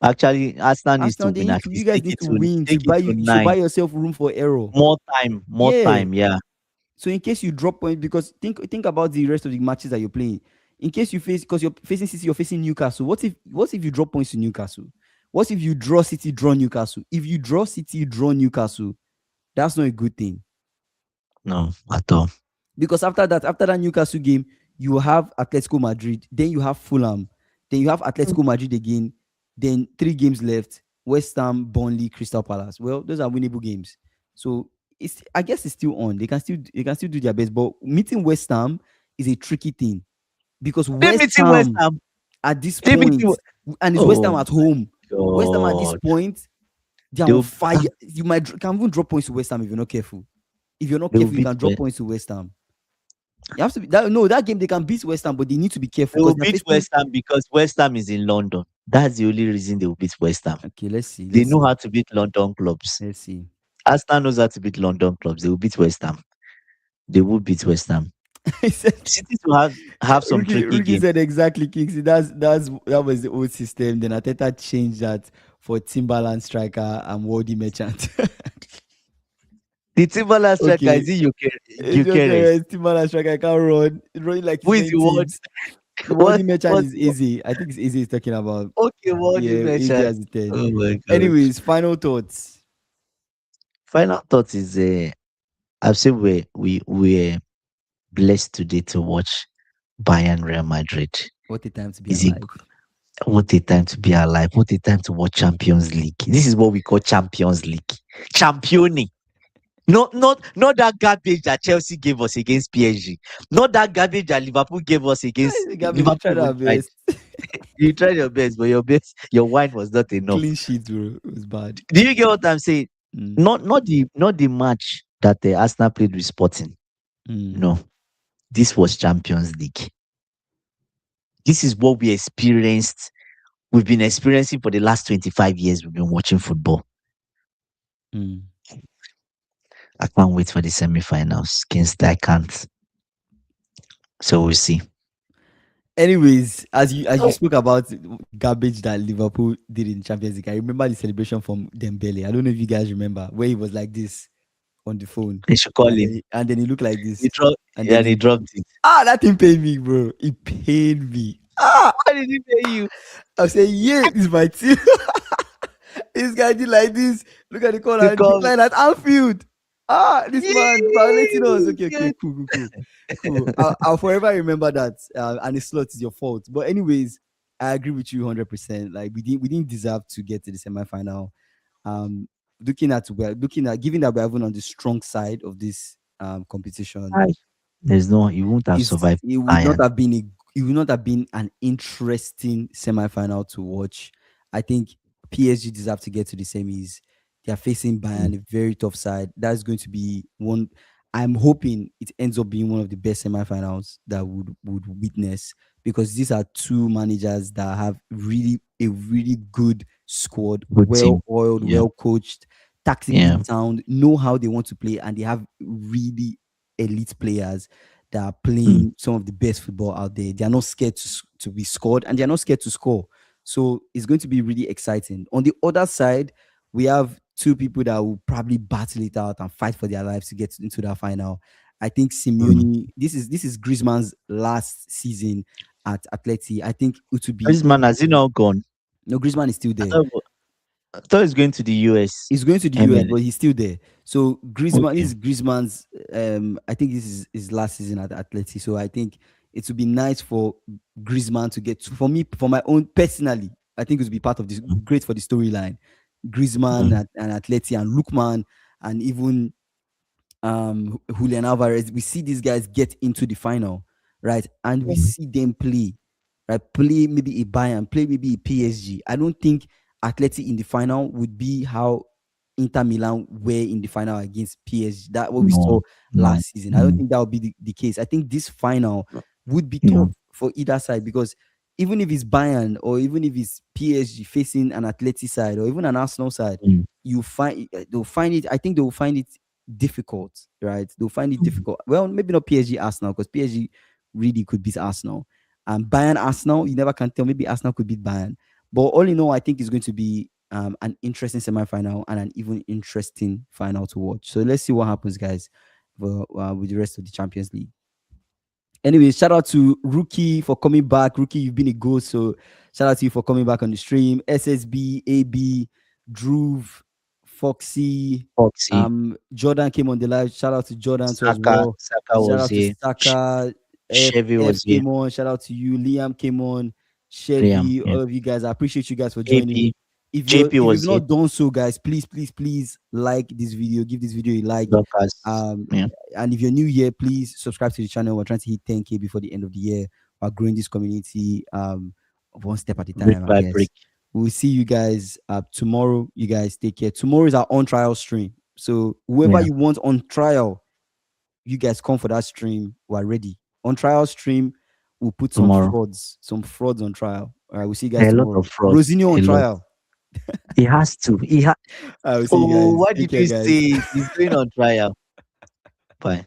Actually, Arsenal needs to Arsenal, win at you least. guys need to win to Take it buy to you should buy 9. yourself room for error. More time. More Yeah. time. Yeah. So in case you drop points, because think about the rest of the matches that you're playing. In case you face, because you're facing City, you're facing Newcastle. What if you drop points to Newcastle? What if you draw City, draw Newcastle? If you draw City, draw Newcastle, that's not a good thing. No, at all. Because after that Newcastle game, you have Atletico Madrid, then you have Fulham, then you have Atletico Madrid again, then 3 games left: West Ham, Burnley, Crystal Palace. Well, those are winnable games. So I guess it's still on. They can still do their best, but meeting West Ham is a tricky thing because They West meeting West Ham Ham. at this They meeting. point, and it's West Ham Oh at home. West Ham at this God. point, they are on They'll fire. You can even drop points to West Ham if you're not careful. If you're not they'll careful, you beat can drop points to West Ham. You have to be that game they can beat West Ham, but they need to be careful they will because they're beat facing. West Ham because West Ham is in London. That's the only reason they will beat West Ham. Okay, let's see. They know how to beat London clubs. Let's see. Arsenal knows how to beat London clubs. They will beat West Ham. They will beat West Ham. City to have some tricky Ricky games. said exactly, Kingsley. That was the old system. Then Ateta changed that for Timberland striker and Wordy Merchant. The Timberland striker Okay. is it It's okay. Timberland striker can't run. It's running like Who is the one? The Wordy Merchant is easy. I think it's easy. He's talking about. Okay, what Yeah, you easy mentioned. as a 10. Oh my God. Anyways, final thoughts. Final thought is I've said we're blessed today to watch Bayern Real Madrid. What a time to be Is it alive. what a time to be alive? What a time to watch Champions League. This is what we call Champions League. Championing. Not that garbage that Chelsea gave us against PSG. Not that garbage that Liverpool gave us against Liverpool. Tried our best. You tried your best, but your wine was not enough. Clean sheet, bro. It was bad. Do you get what I'm saying? Mm. Not the match that the Arsenal played with Sporting. No, this was Champions League. This is what we experienced. We've been experiencing for the last 25 years. We've been watching football. I can't wait for the semi-finals. I can't. So we'll see. Anyways, as you spoke about garbage that Liverpool did in Champions League, I remember the celebration from Dembele. I don't know if you guys remember where he was like this on the phone. They should call him. And then he looked like this. He dropped it. That thing paid me, bro. It paid me. Why did he pay you? I was saying, yeah, this is my team. This guy did like this. Look at the corner. Decline at Anfield. This man violating us. Okay, cool. I'll forever remember that. And the slot is your fault. But anyways, I agree with you 100%. Like we didn't deserve to get to the semi-final. Given that we're even on the strong side of this competition. There's no, he won't have It's survived it would not Bayern. have been it would not have been an interesting semi-final to watch. I think PSG deserve to get to the semis. They are facing Mm, Bayern, a very tough side. That's going to be one. I'm hoping it ends up being one of the best semi-finals that would witness, because these are two managers that have really good squad, good well team. oiled, Yeah. well coached, tactically Yeah. sound, know how they want to play, and they have really elite players that are Mm, playing some of the best football out there. They are not scared to be scored, and they are not scared to score. So it's going to be really exciting. On the other side, we have two people that will probably battle it out and fight for their lives to get into that final. I think mm. Simeone. This is Griezmann's last season at Atleti. I think it would be. This man has he now gone? No, Griezmann is still I there. thought, I thought he's going to the US. He's going to the US, MLS. but he's still there. So Griezmann, this Okay. is Griezmann's. I think this is his last season at Atleti. So I think it would be nice for Griezmann to get. For me, for my own personally, I think it would be part of this, Mm, great for the storyline. Griezmann mm, and Atleti and Lookman and even Julian Alvarez. We see these guys get into the final, right? And we mm. see them play, right? Play maybe a Bayern, play maybe a PSG. I don't think Atleti in the final would be how Inter Milan were in the final against PSG. That what we saw No, no. last season. I don't Mm, think that would be the case. I think this final would be yeah. tough for either side, because even if it's Bayern or even if it's PSG facing an Atleti side or even an Arsenal side, Mm, you find they'll find it. I think they will find it difficult, right? They'll find it mm. difficult. Well, maybe not PSG Arsenal, because PSG really could beat Arsenal. And Bayern Arsenal, you never can tell. Maybe Arsenal could beat Bayern. But all in all, I think it's going to be an interesting semi-final and an even interesting final to watch. So let's see what happens, guys, with the rest of the Champions League. Anyway, shout out to Rookie for coming back. Rookie, you've been a ghost, so shout out to you for coming back on the stream. SSB, AB, Droove, Foxy, Foxy, Jordan came on the live. Shout out to Jordan too as Saka, well. Saka Shout was out to here. Saka. Chevy F was here. came on. Shout out to you. Liam came on. Liam, Chevy, yeah. all of you guys. I appreciate you guys for joining. JP, JP If you've was here. not done so, guys, please like this video. Give this video a like. Lucas, Um, yeah. and if you're new here, please subscribe to the channel. We're trying to hit 10K before the end of the year. We're growing this community one step at a Brick time, I by guess. brick. We'll see you guys tomorrow. You guys take care. Tomorrow is our on trial stream. So whoever Yeah, you want on trial, you guys come for that stream. We're ready. On trial stream, we'll put tomorrow. some frauds on trial. All right, we'll see you guys A lot tomorrow. of frauds. Rosinho on A lot. trial. He has to. I will see you Oh, guys. what Take did care, you guys. say? He's going on trial. Bye.